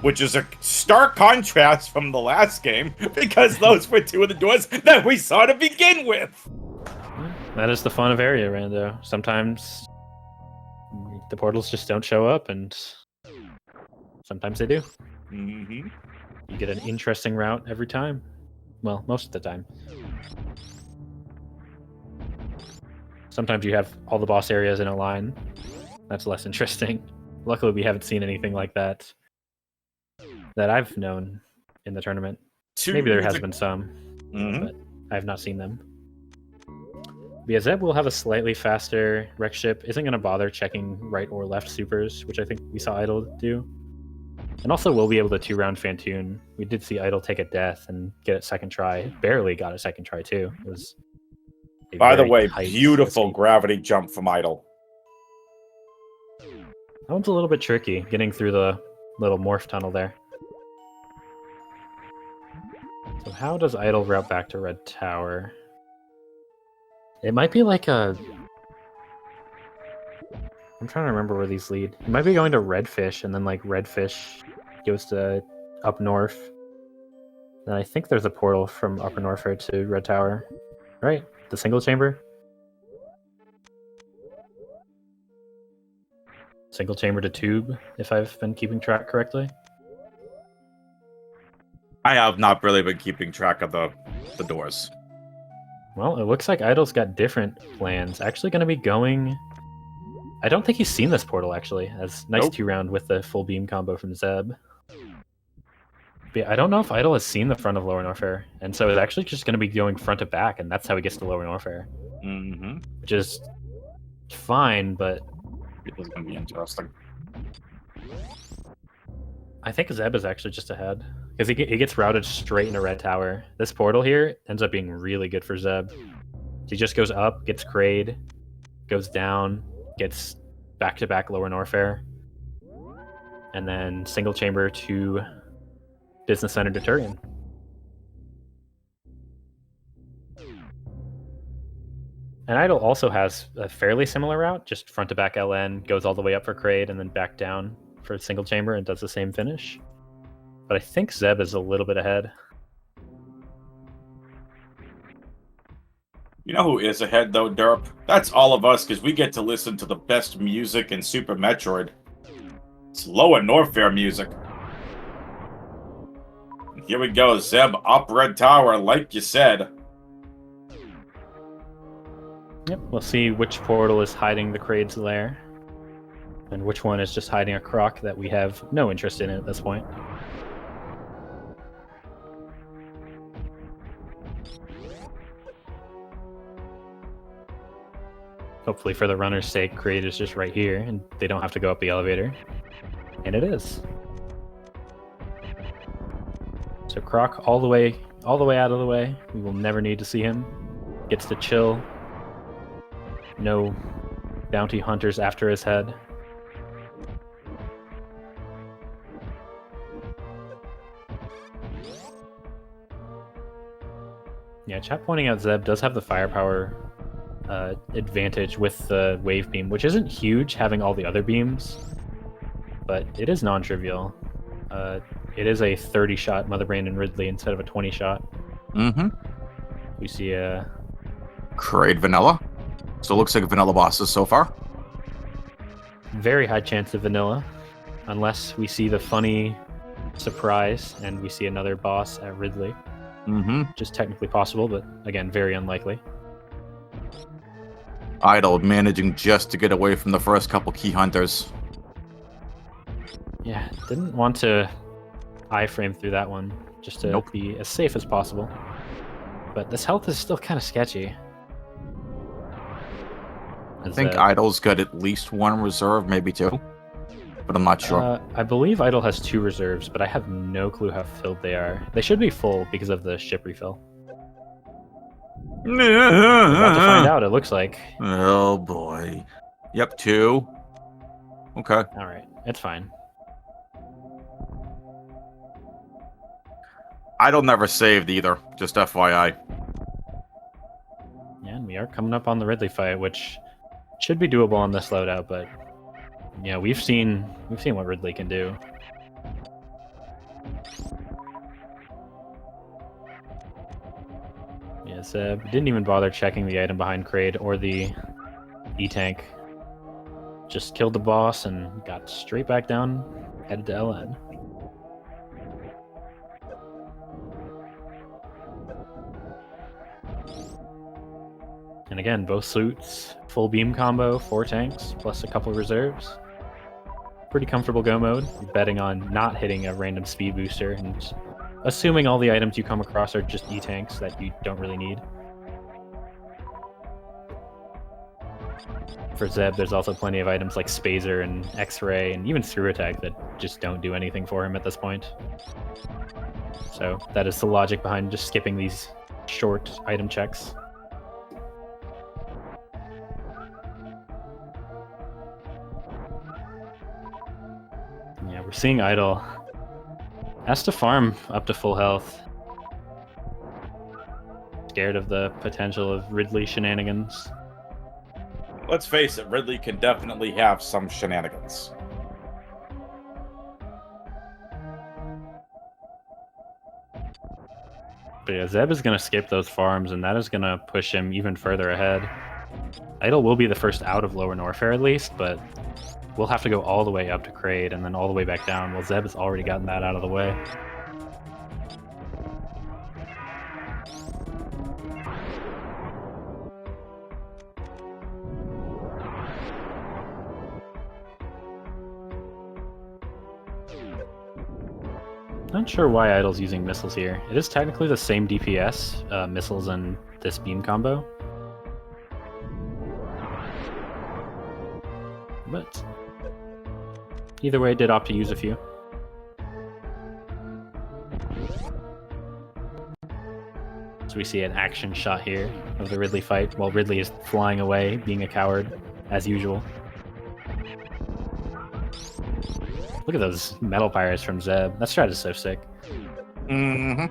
which is a stark contrast from the last game, because those were two of the doors that we saw to begin with. That is the fun of area, Rando. Sometimes the portals just don't show up, and sometimes they do. Mm-hmm. You get an interesting route every time. Well, most of the time. Sometimes you have all the boss areas in a line. That's less interesting. Luckily, we haven't seen anything like that I've known in the tournament. Maybe there has been some, but I have not seen them. But yeah, Zeb will have a slightly faster wreck ship. Isn't going to bother checking right or left supers, which I think we saw Idle do. And also we'll be able to 2-round Fantoon. We did see Idle take a death and get it second try. Barely got it second try, too. It was By the way, beautiful gravity jump from Idle. That one's a little bit tricky, getting through the little morph tunnel there. So how does Idle route back to Red Tower? It might be like a... I'm trying to remember where these lead. It might be going to Redfish, and then like Redfish goes to up north. And I think there's a portal from Upper Norfair to Red Tower. Right? The single chamber? Single chamber to tube, if I've been keeping track correctly. I have not really been keeping track of the doors. Well, it looks like Idle's got different plans. Actually going to be going... I don't think he's seen this portal, actually. As nice 2-round with the full beam combo from Zeb. But yeah, I don't know if Idle has seen the front of Lower Norfair, and so it's actually just going to be going front to back, and that's how he gets to Lower Norfair. Mm-hmm. Which is fine, but... It is going to be interesting. I think Zeb is actually just ahead, because he gets routed straight into Red Tower. This portal here ends up being really good for Zeb. He just goes up, gets Kraid, goes down, gets back-to-back Lower Norfair, and then single chamber to Business Center to Turian. And Idle also has a fairly similar route, just front-to-back LN, goes all the way up for Kraid, and then back down for single chamber and does the same finish. But I think Zeb is a little bit ahead. You know who is ahead, though, Derp? That's all of us, because we get to listen to the best music in Super Metroid. It's Lower Norfair music. And here we go, Zeb up Red Tower, like you said. Yep, we'll see which portal is hiding the Kraid's lair, and which one is just hiding a croc that we have no interest in at this point. Hopefully for the runner's sake, Kraid is just right here, and they don't have to go up the elevator. And it is. So Croc all the way out of the way. We will never need to see him. gets to chill. No bounty hunters after his head. Yeah, chat pointing out Zeb does have the firepower advantage with the wave beam, which isn't huge having all the other beams, but it is non-trivial. It is a 30-shot Mother Brain and Ridley instead of a 20-shot. Mm-hmm. We see a... Crade vanilla. So it looks like vanilla bosses so far. very high chance of vanilla, unless we see the funny surprise and we see another boss at Ridley. Mm-hmm. Which is technically possible, but again, very unlikely. Idle managing just to get away from the first couple key hunters. Yeah, didn't want to iframe through that one, just to be as safe as possible. But this health is still kind of sketchy. I think Idle's got at least one reserve, maybe two. But I'm not sure. I believe Idle has 2 reserves, but I have no clue how filled they are. They should be full because of the ship refill. We're about to find out, it looks like. Oh boy. Yep, 2. Okay. Alright, it's fine. Idle never saved either, just FYI. Yeah, and we are coming up on the Ridley fight, which should be doable on this loadout, but yeah, we've seen what Ridley can do. Yeah, Zeb didn't even bother checking the item behind Kraid or the E-tank. Just killed the boss and got straight back down, headed to LN. And again, both suits, full beam combo, 4 tanks, plus a couple reserves. Pretty comfortable go mode, betting on not hitting a random speed booster and assuming all the items you come across are just E-tanks that you don't really need. For Zeb, there's also plenty of items like Spazer and X-Ray and even Through Attack that just don't do anything for him at this point. So that is the logic behind just skipping these short item checks. Yeah, we're seeing Idle has to farm up to full health. Scared of the potential of Ridley shenanigans. Let's face it, Ridley can definitely have some shenanigans. But yeah, Zeb is going to skip those farms, and that is going to push him even further ahead. Idle will be the first out of Lower Norfair at least, but we'll have to go all the way up to Kraid and then all the way back down. Well, Zeb has already gotten that out of the way. Not sure why Idle's using missiles here. It is technically the same DPS, missiles and this beam combo. But either way, did opt to use a few. So we see an action shot here of the Ridley fight while Ridley is flying away, being a coward, as usual. Look at those metal pyres from Zeb. That strat is so sick. Mm-hmm.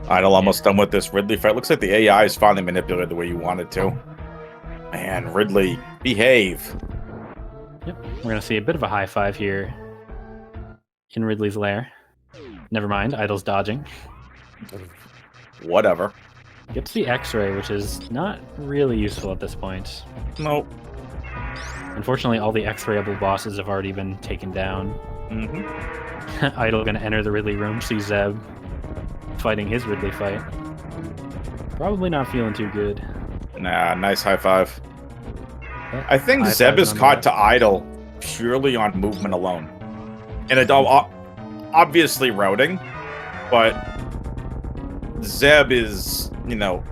Idle almost done with this Ridley fight. Looks like the AI is finally manipulated the way you want it to. Man, Ridley, behave. Yep, we're going to see a bit of a high five here in Ridley's lair. Never mind, Idle's dodging. Whatever. Gets the X-ray, which is not really useful at this point. Nope. Unfortunately, all the X-rayable bosses have already been taken down. Mm-hmm. Idle going to enter the Ridley room, see Zeb fighting his Ridley fight. Probably not feeling too good. Nah, nice high five. But I think Zeb is caught to Idle purely on movement alone. And it obviously routing, but Zeb is, you know,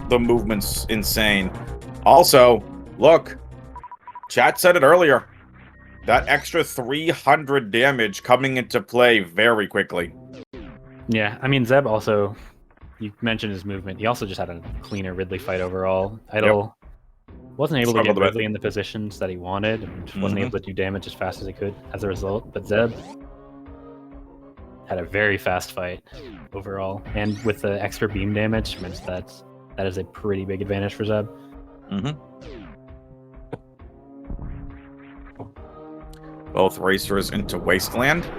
the movement's insane. Also, look, chat said it earlier. That extra 300 damage coming into play very quickly. Yeah, I mean, Zeb also, you mentioned his movement. He also just had a cleaner Ridley fight overall. Idle wasn't able to get Struggled a bit. Ridley in the positions that he wanted, and wasn't Mhm. able to do damage as fast as he could as a result. But Zeb had a very fast fight overall, and with the extra beam damage, means that is a pretty big advantage for Zeb. Both racers into Wasteland.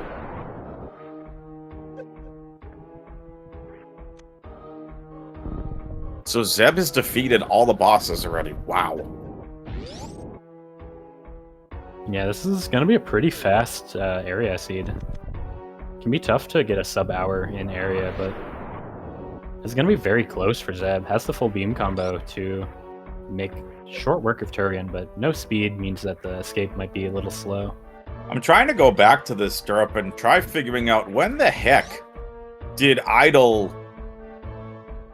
So Zeb has defeated all the bosses already. Wow. Yeah, this is going to be a pretty fast area seed. Can be tough to get a sub-hour in area, but it's going to be very close for Zeb. Has the full beam combo to make short work of Turian, but no speed means that the escape might be a little slow. I'm trying to go back to this Stirrup and try figuring out when the heck did Idle,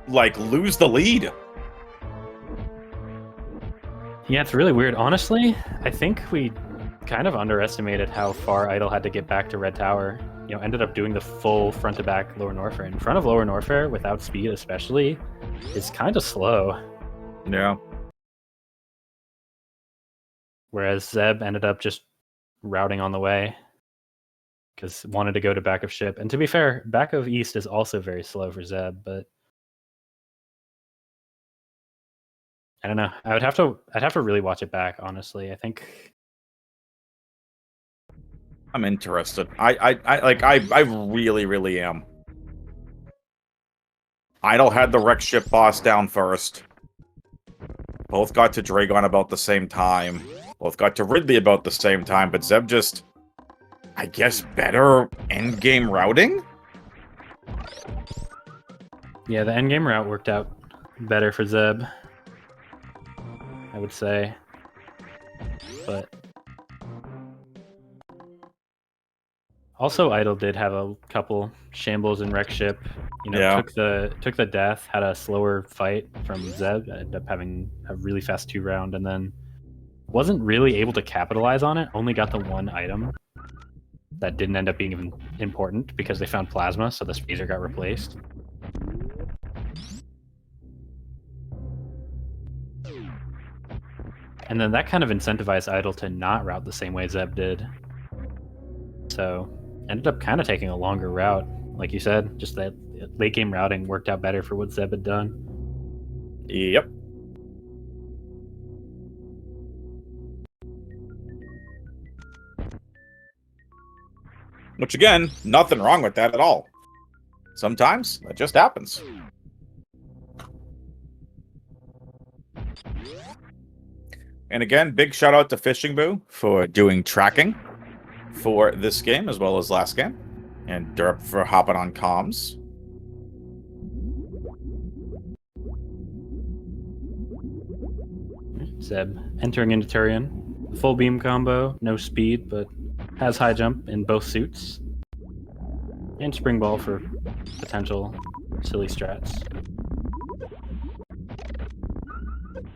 like, lose the lead? Yeah, it's really weird. Honestly, I think we kind of underestimated how far Idle had to get back to Red Tower. You know, ended up doing the full front-to-back Lower Norfair. In front of Lower Norfair, without speed especially, is kind of slow. Yeah. Whereas Zeb ended up just routing on the way because wanted to go to back of ship. And to be fair, back of east is also very slow for Zeb, but I don't know. I'd have to really watch it back, honestly. I think I'm interested. I really, really am. Idle had the wreck ship boss down first. Both got to Dragon about the same time. Both got to Ridley about the same time, but Zeb just, I guess, better endgame routing? yeah, the endgame route worked out better for Zeb, I would say. But also Idle did have a couple shambles in wreck ship. You know, Yeah. took the death, had a slower fight from Zeb, ended up having a really fast 2-round, and then wasn't really able to capitalize on it. Only got the one item that didn't end up being even important because they found plasma, so the Spazer got replaced. And then that kind of incentivized Idle to not route the same way Zeb did. So ended up kind of taking a longer route. Like you said, just that late game routing worked out better for what Zeb had done. Yep. Which, again, nothing wrong with that at all. Sometimes that just happens. And again, big shout out to Fishing Boo for doing tracking for this game as well as last game. And Derp for hopping on comms. Zeb entering into Turian. Full beam combo, no speed, but has high jump in both suits. And spring ball for potential silly strats.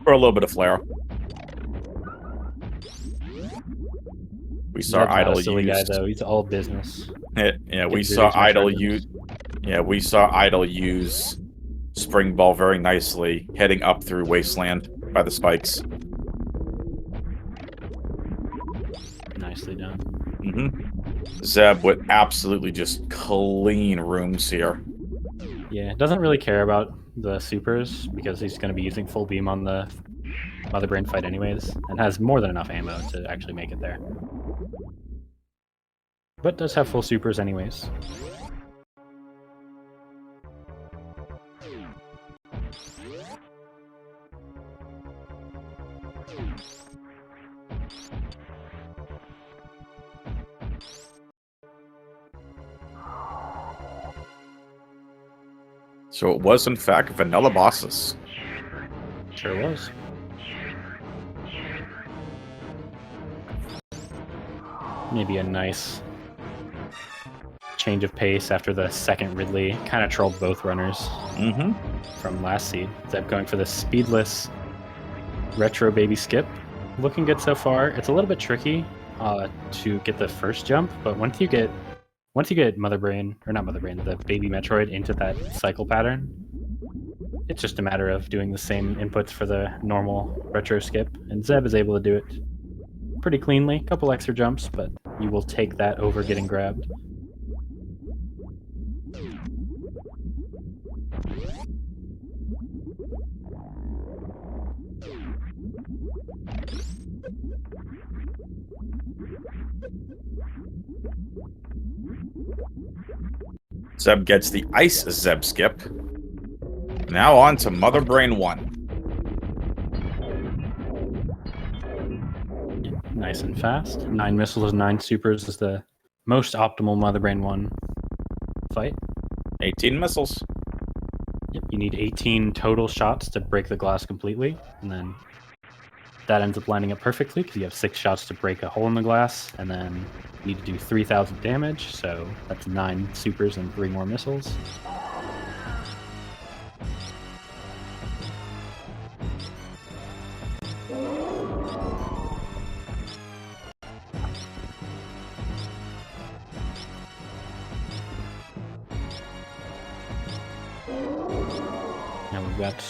For a little bit of flair. We saw Zeb's not Idle a silly guy use. though. He's all business. Yeah, we Get saw through these Idle Metroid use. Yeah, we saw Idle use spring ball very nicely, heading up through Wasteland by the spikes. Nicely done. Zeb with absolutely just clean rooms here. Yeah, doesn't really care about the supers because he's going to be using full beam on the Mother Brain fight anyways, and has more than enough ammo to actually make it there. But does have full supers anyways. So it was, in fact, vanilla bosses. Sure was. Maybe a nice change of pace after the second Ridley. Kind of trolled both runners from last seed. Zeb going for the speedless retro baby skip. Looking good so far. It's a little bit tricky to get the first jump, but once you get once you get Mother Brain, or not Mother Brain, the baby Metroid into that cycle pattern, it's just a matter of doing the same inputs for the normal retro skip, and Zeb is able to do it pretty cleanly. A couple extra jumps, but you will take that over getting grabbed. Zeb gets the ice Zeb skip. Now on to Mother Brain 1. Nice and fast. 9 missiles, 9 supers is the most optimal Mother Brain 1 fight. 18 missiles. Yep, you need 18 total shots to break the glass completely, and then that ends up lining up perfectly because you have 6 shots to break a hole in the glass, and then you need to do 3,000 damage, so that's 9 supers and 3 more missiles. Now we've got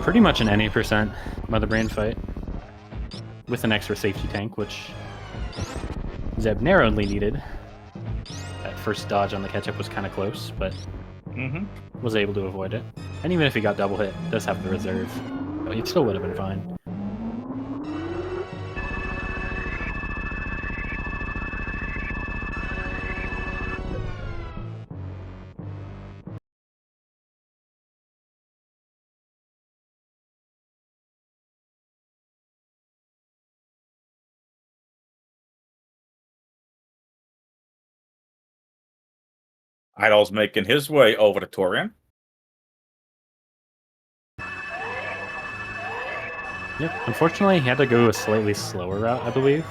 pretty much an any percent Mother Brain fight with an extra safety tank, which Zeb narrowly needed. That first dodge on the catch-up was kind of close, but was able to avoid it. And even if he got double hit, does have the reserve. But he still would have been fine. Idol's making his way over to Torian. Yep. Unfortunately, he had to go a slightly slower route, I believe.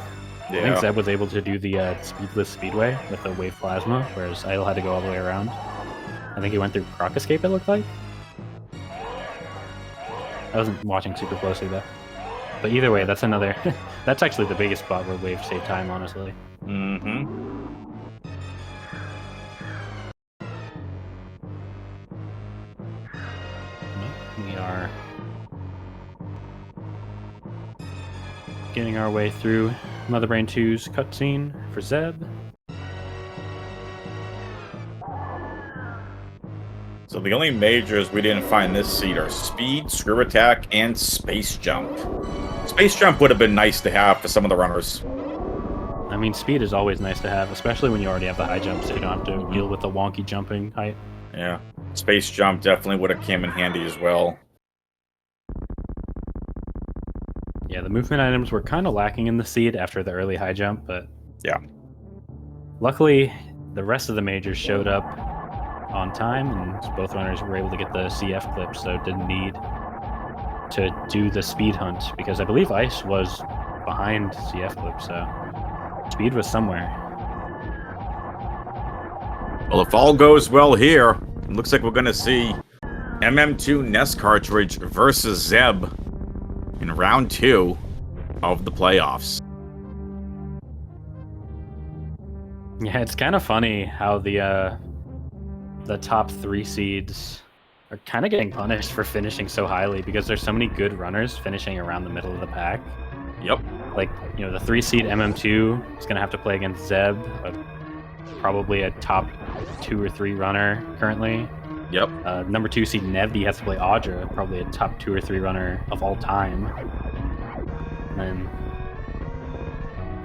Yeah. I think Zeb was able to do the speedless speedway with the wave plasma, whereas Idol had to go all the way around. I think he went through Croc Escape, it looked like. I wasn't watching super closely, though. But either way, that's another... that's actually the biggest spot where Wave saved time, honestly. We are getting our way through Mother Brain 2's cutscene for Zeb. So the only majors we didn't find this seed are Speed, Screw Attack, and Space Jump. Space Jump would have been nice to have for some of the runners. I mean, speed is always nice to have, especially when you already have the high jump, so you don't have to deal with the wonky jumping height. Yeah. Space Jump definitely would have came in handy as well. Yeah, the movement items were kind of lacking in the seed after the early high jump, but yeah. Luckily, the rest of the majors showed up on time, and both runners were able to get the CF clip, so didn't need to do the speed hunt, because I believe Ice was behind CF clip, so speed was somewhere. Well, if all goes well here, it looks like we're going to see MM2 NES cartridge versus Zeb in round 2 of the playoffs. Yeah, it's kind of funny how the top 3 seeds are kind of getting punished for finishing so highly, because there's so many good runners finishing around the middle of the pack. Yep. Like, you know, the 3 seed MM2 is going to have to play against Zeb, probably a top 2 or 3 runner currently. Yep. Number 2 seed Nevdi has to play Audra, probably a top 2 or 3 runner of all time. And then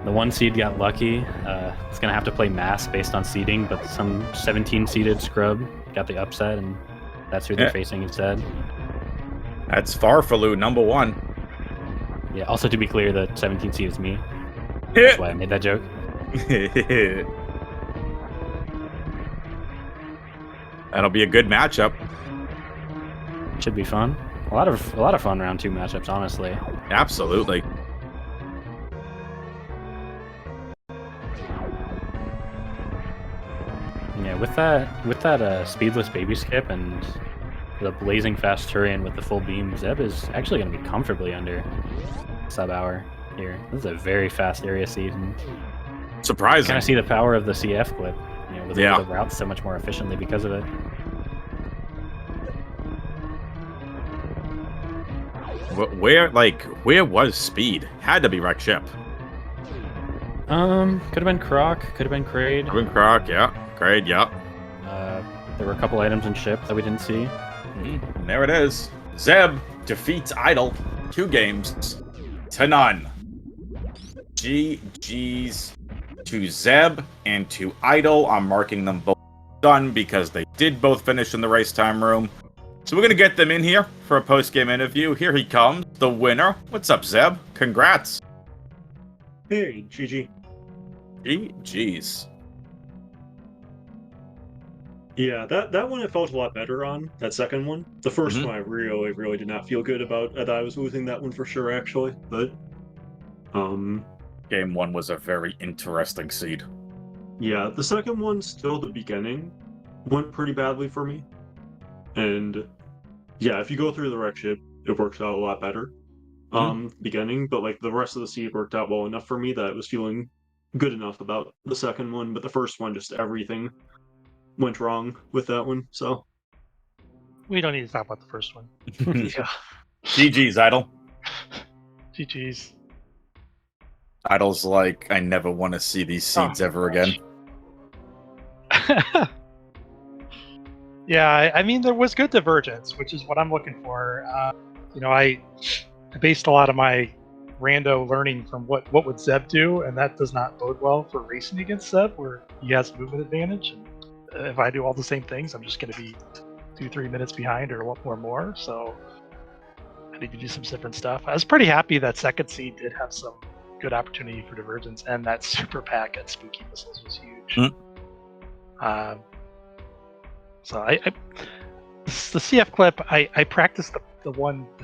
the 1 seed got lucky. It's going to have to play Mass based on seeding, but some 17-seeded scrub got the upset, and that's who they're facing instead. That's Farfaloo, number 1. Yeah, also to be clear, the 17 seed is me. That's why I made that joke. That'll be a good matchup. Should be fun. A lot of fun round 2 matchups, honestly. Absolutely. Yeah, with that speedless baby skip and the blazing fast Turian with the full beam, Zeb is actually going to be comfortably under sub-hour here. This is a very fast area seed, and Surprising. Kind of see the power of the CF clip. You know, with Yeah. the routes so much more efficiently because of it. Where was Speed? Had to be wreck ship. Could have been Croc, could have been Kraid. Ruben Croc, yeah. Great, yeah. There were a couple items in ship that we didn't see. And there it is. Zeb defeats Idle 2 games to none. GG's to Zeb and to Idle. I'm marking them both done because they did both finish in the race time room. So we're going to get them in here for a post-game interview. Here he comes, the winner. What's up, Zeb? Congrats. Hey, GG. GG's. Yeah, that one I felt a lot better on, that second one. The first Mhm. one I really did not feel good about. I thought I was losing that one for sure, actually. But, Game 1 was a very interesting seed. yeah, the second one, still the beginning, went pretty badly for me. And, yeah, if you go through the wreck ship, it works out a lot better. Beginning, but, like, the rest of the seed worked out well enough for me that I was feeling good enough about the second one, but the first one, just everything went wrong with that one, so. We don't need to talk about the first one. Yeah. GG's, Idle. GG's. Idle's like, I never want to see these seeds ever again. Yeah, I mean, there was good divergence, which is what I'm looking for. You know, I based a lot of my rando learning from what would Zeb do, and that does not bode well for racing against Zeb, where he has movement advantage. And if I do all the same things, I'm just going to be 2-3 minutes behind or more. So I need to do some different stuff. I was pretty happy that second seed did have some good opportunity for divergence, and that super pack at Spooky Missiles was huge. So the CF clip, I practice the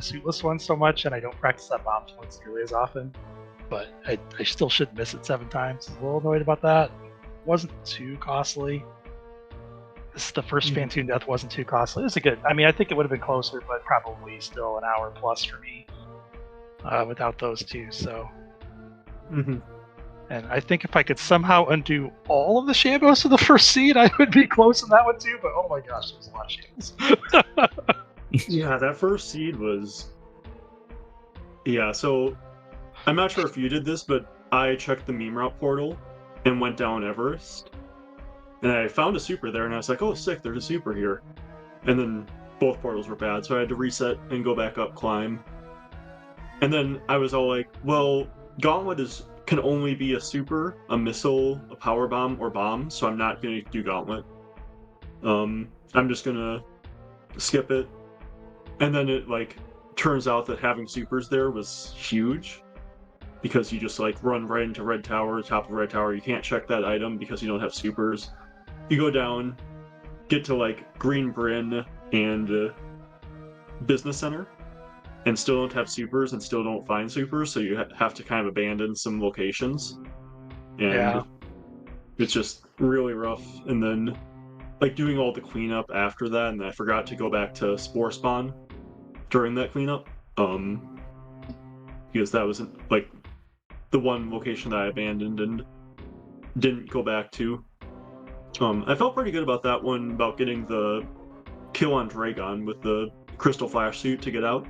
suitless one so much, and I don't practice that bombs one nearly as often. But I still should miss it 7 times. I'm a little annoyed about that. It wasn't too costly. The first Fantoon death wasn't too costly. It was a good. I mean, I think it would have been closer, but probably still an hour plus for me without those two. So. And I think if I could somehow undo all of the Shambos of the first seed, I would be close in that one too. But oh my gosh, there's a lot of Shambos. Yeah, that first seed was. Yeah, so I'm not sure if you did this, but I checked the meme route portal and went down Everest. And I found a super there, and I was like, oh, sick, there's a super here. And then both portals were bad, so I had to reset and go back up, climb. And then I was all like, well, Gauntlet can only be a super, a missile, a power bomb, or bomb, so I'm not going to do Gauntlet. I'm just going to skip it. And then it, like, turns out that having supers there was huge. Because you just, like, run right into Red Tower, top of Red Tower. You can't check that item because you don't have supers. You go down, get to, like, Green Bryn and Business Center, and still don't have supers and still don't find supers, so you have to kind of abandon some locations. And it's just really rough. And then, like, doing all the cleanup after that, and I forgot to go back to Spore Spawn during that cleanup. Because that was, like, the one location that I abandoned and didn't go back to. I felt pretty good about that one, about getting the kill on Dragon with the Crystal Flash suit to get out.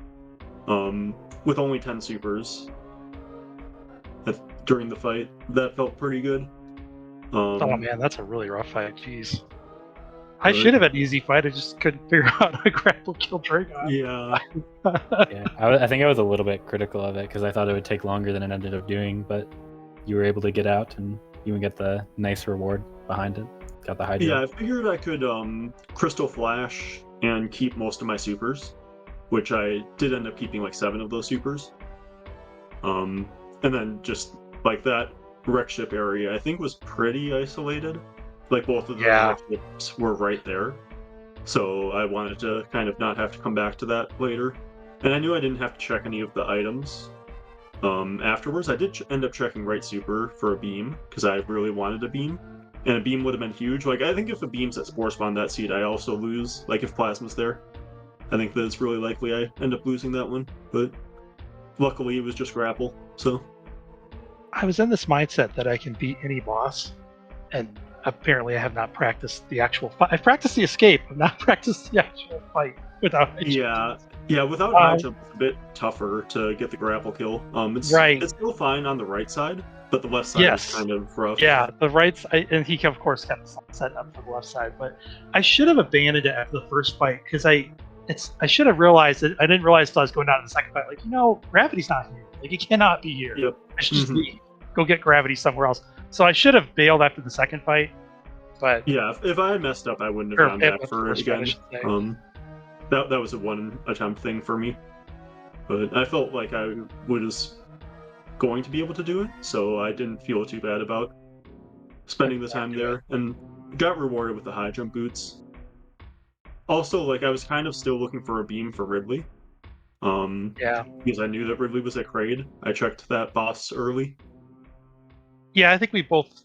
With only 10 supers during the fight. That felt pretty good. Oh man, that's a really rough fight. Jeez. I should have an easy fight. I just couldn't figure out how to grapple kill Dragon. Yeah. Yeah, I think I was a little bit critical of it because I thought it would take longer than it ended up doing, but you were able to get out and you would get the nice reward behind it. Got the Hydra. Yeah, I figured I could Crystal Flash and keep most of my supers, which I did end up keeping like 7 of those supers. And then just like that wreck ship area, I think was pretty isolated. Like both of the wreck ships were right there. So I wanted to kind of not have to come back to that later. And I knew I didn't have to check any of the items. Afterwards, I did end up checking right super for a beam, because I really wanted a beam. And a beam would have been huge. Like, I think if a beam's at Spore Spawn that seed, I also lose. Like, if Plasma's there. I think that it's really likely I end up losing that one. But luckily, it was just grapple, so. I was in this mindset that I can beat any boss, and apparently I have not practiced the actual fight. I've practiced the escape, but not practiced the actual fight without high jump. Yeah, without high jump, it's a bit tougher to get the grapple kill. Right. It's still fine on the right side, but the left side Yes. is kind of rough. Yeah, the rights, and he of course kept the set up for the left side, but I should have abandoned it after the first fight because I should have realized that I didn't realize until I was going down to the second fight. Like, gravity's not here. Like, it cannot be here. Yep. I should just leave, go get gravity somewhere else. So I should have bailed after the second fight. But yeah, if I had messed up, I wouldn't have gone back for it again. That was a one attempt thing for me, but I felt like I was going to be able to do it, so I didn't feel too bad about spending the time there, and got rewarded with the high jump boots. Also, like, I was kind of still looking for a beam for Ridley. Because I knew that Ridley was at Kraid. I checked that boss early. Yeah, I think we both.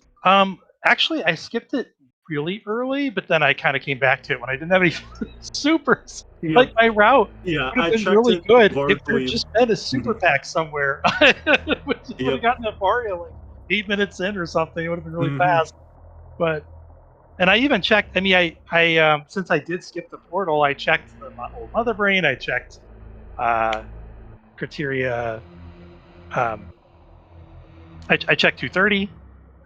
Actually, I skipped it really early, but then I kind of came back to it when I didn't have any supers. Yep. Like, my route Yeah, would have been really good if there had just been a super pack somewhere. Would have gotten a Varia like 8 minutes in or something. It would have been really fast. But, and I even checked. I mean, I since I did skip the portal, I checked the old Mother Brain. I checked criteria. I checked 230.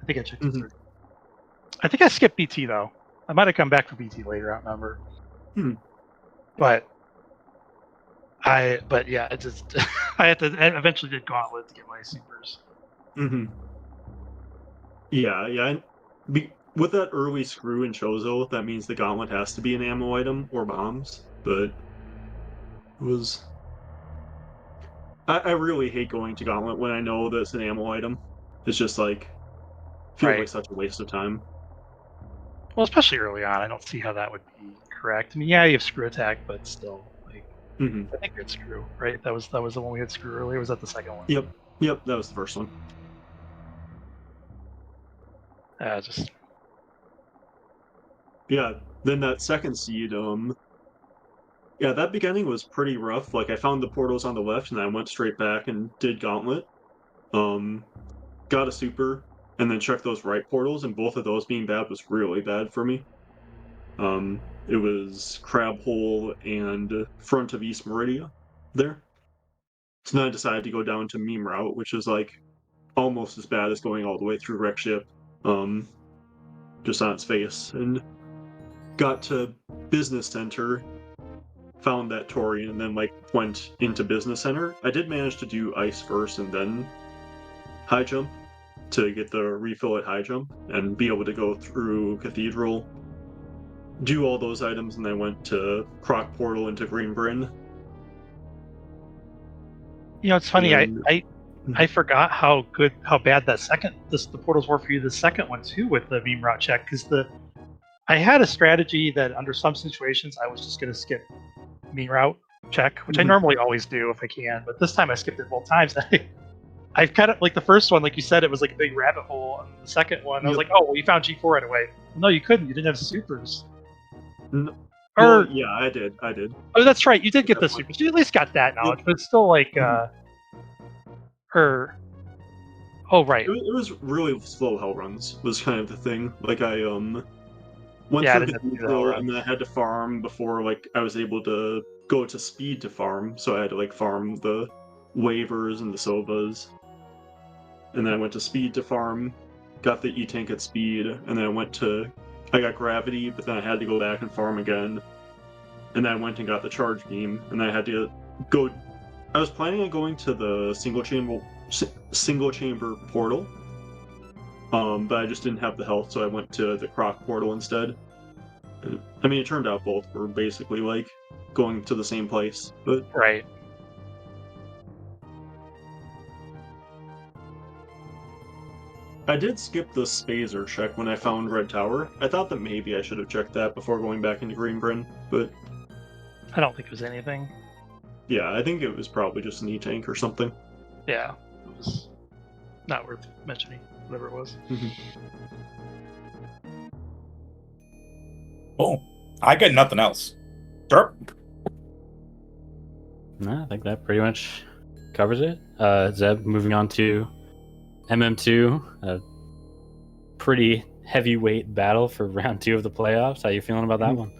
I think I checked 230. I think I skipped BT though. I might have come back for BT later. I don't remember. But yeah, it just I eventually did Gauntlet to get my supers. Yeah. With that early screw in Chozo, that means the Gauntlet has to be an ammo item or bombs. But it was. I really hate going to Gauntlet when I know that it's an ammo item. It's just like feels like such a waste of time. Well, especially early on, I don't see how that would be correct. I mean, yeah, you have screw attack, but still, like, I think it's screw, right? That was the one we had screw earlier. Was that the second one? Yep, that was the first one. Yeah, then that second seed, yeah, that beginning was pretty rough. Like, I found the portals on the left, and I went straight back and did Gauntlet. Got a super, and then checked those right portals, and both of those being bad was really bad for me. It was Crab Hole and front of East Meridia there. So then I decided to go down to Meme Route, which is like almost as bad as going all the way through Wreck Ship, just on its face, and got to Business Center, found that Torian, and then like went into Business Center. I did manage to do Ice first and then High Jump to get the refill at High Jump and be able to go through Cathedral, do all those items, and then went to Croc Portal into Green Bryn. It's funny. I forgot how bad the portals were for you the second one too with the Meme Route check, because I had a strategy that under some situations I was just going to skip Meme Route check, which I normally always do if I can, but this time I skipped it both times. I kind of, like the first one, like you said, it was like a big rabbit hole. And the second one, I was like, oh, well, you found G4 right away. No, you couldn't. You didn't have supers. No. Well, yeah, I did. Oh, that's right. You did get the supers. You at least got that knowledge, but it's still like her. Oh, right. It was really slow hell runs was kind of the thing. Like I went through the Cathedral, and then I had to farm before like I was able to go to speed to farm. So I had to like farm the waivers and the Sovas. And then I went to speed to farm, got the E-Tank at speed, and then I got gravity, but then I had to go back and farm again. And then I went and got the charge beam, and then I had to go. I was planning on going to the single chamber portal, but I just didn't have the health, so I went to the Croc portal instead. I mean, it turned out both were basically like going to the same place, but right. I did skip the Spazer check when I found Red Tower. I thought that maybe I should have checked that before going back into Green Bryn, but I don't think it was anything. Yeah, I think it was probably just an E-Tank or something. Yeah, it was not worth mentioning, whatever it was. Cool. I got nothing else. Sure. No, I think that pretty much covers it. Zeb, moving on to MM2, a pretty heavyweight battle for round 2 of the playoffs. How you feeling about that one?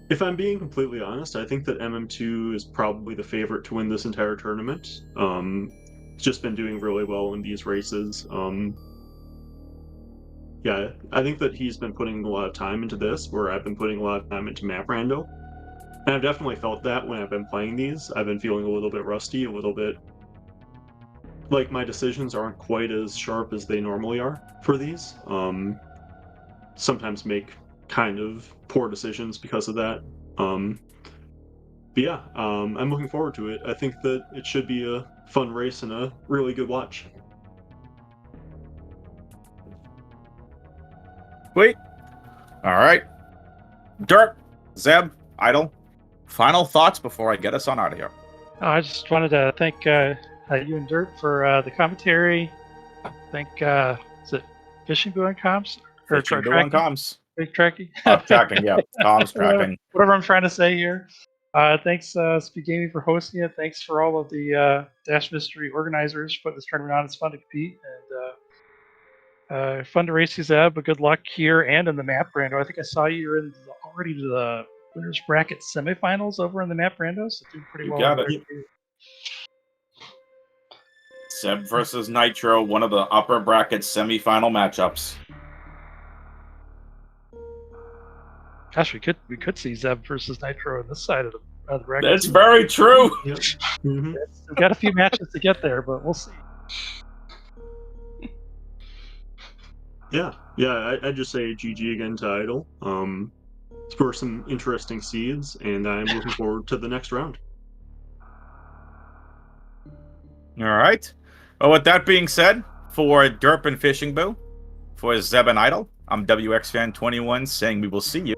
If I'm being completely honest, I think that MM2 is probably the favorite to win this entire tournament. It's just been doing really well in these races. Yeah, I think that he's been putting a lot of time into this, where I've been putting a lot of time into map rando. And I've definitely felt that when I've been playing these. I've been feeling a little bit rusty, a little bit like my decisions aren't quite as sharp as they normally are for these. Sometimes make kind of poor decisions because of that. But yeah, I'm looking forward to it. I think that it should be a fun race and a really good watch. Sweet. All right. Derp, Zeb, Idle, final thoughts before I get us on out of here. I just wanted to thank you and Dirt for the commentary. Thank, is it Fishing Boo on comms? Or Fishing Boo on comms. Tracking? Tracking, yeah. Comms tracking. Whatever I'm trying to say here. Thanks, SpeedGaming, for hosting it. Thanks for all of the Dash Mystery organizers for putting this tournament on. It's fun to compete. And fun to race you, Zeb, but good luck here and in the map rando. I think I saw you're already to the winners bracket semifinals over in the map rando, so doing pretty well. Got it. Zeb versus Nitro, one of the upper bracket semifinal matchups. Gosh, we could see Zeb versus Nitro on this side of the bracket. That's very true. Yep. Mm-hmm. We've got a few matches to get there, but we'll see. Yeah, I'd just say GG again to Idle. For some interesting seeds, and I'm looking forward to the next round. All right. Well, with that being said, for Derp and Fishing Boo, for Zeb and Idle, I'm WXFan21 saying we will see you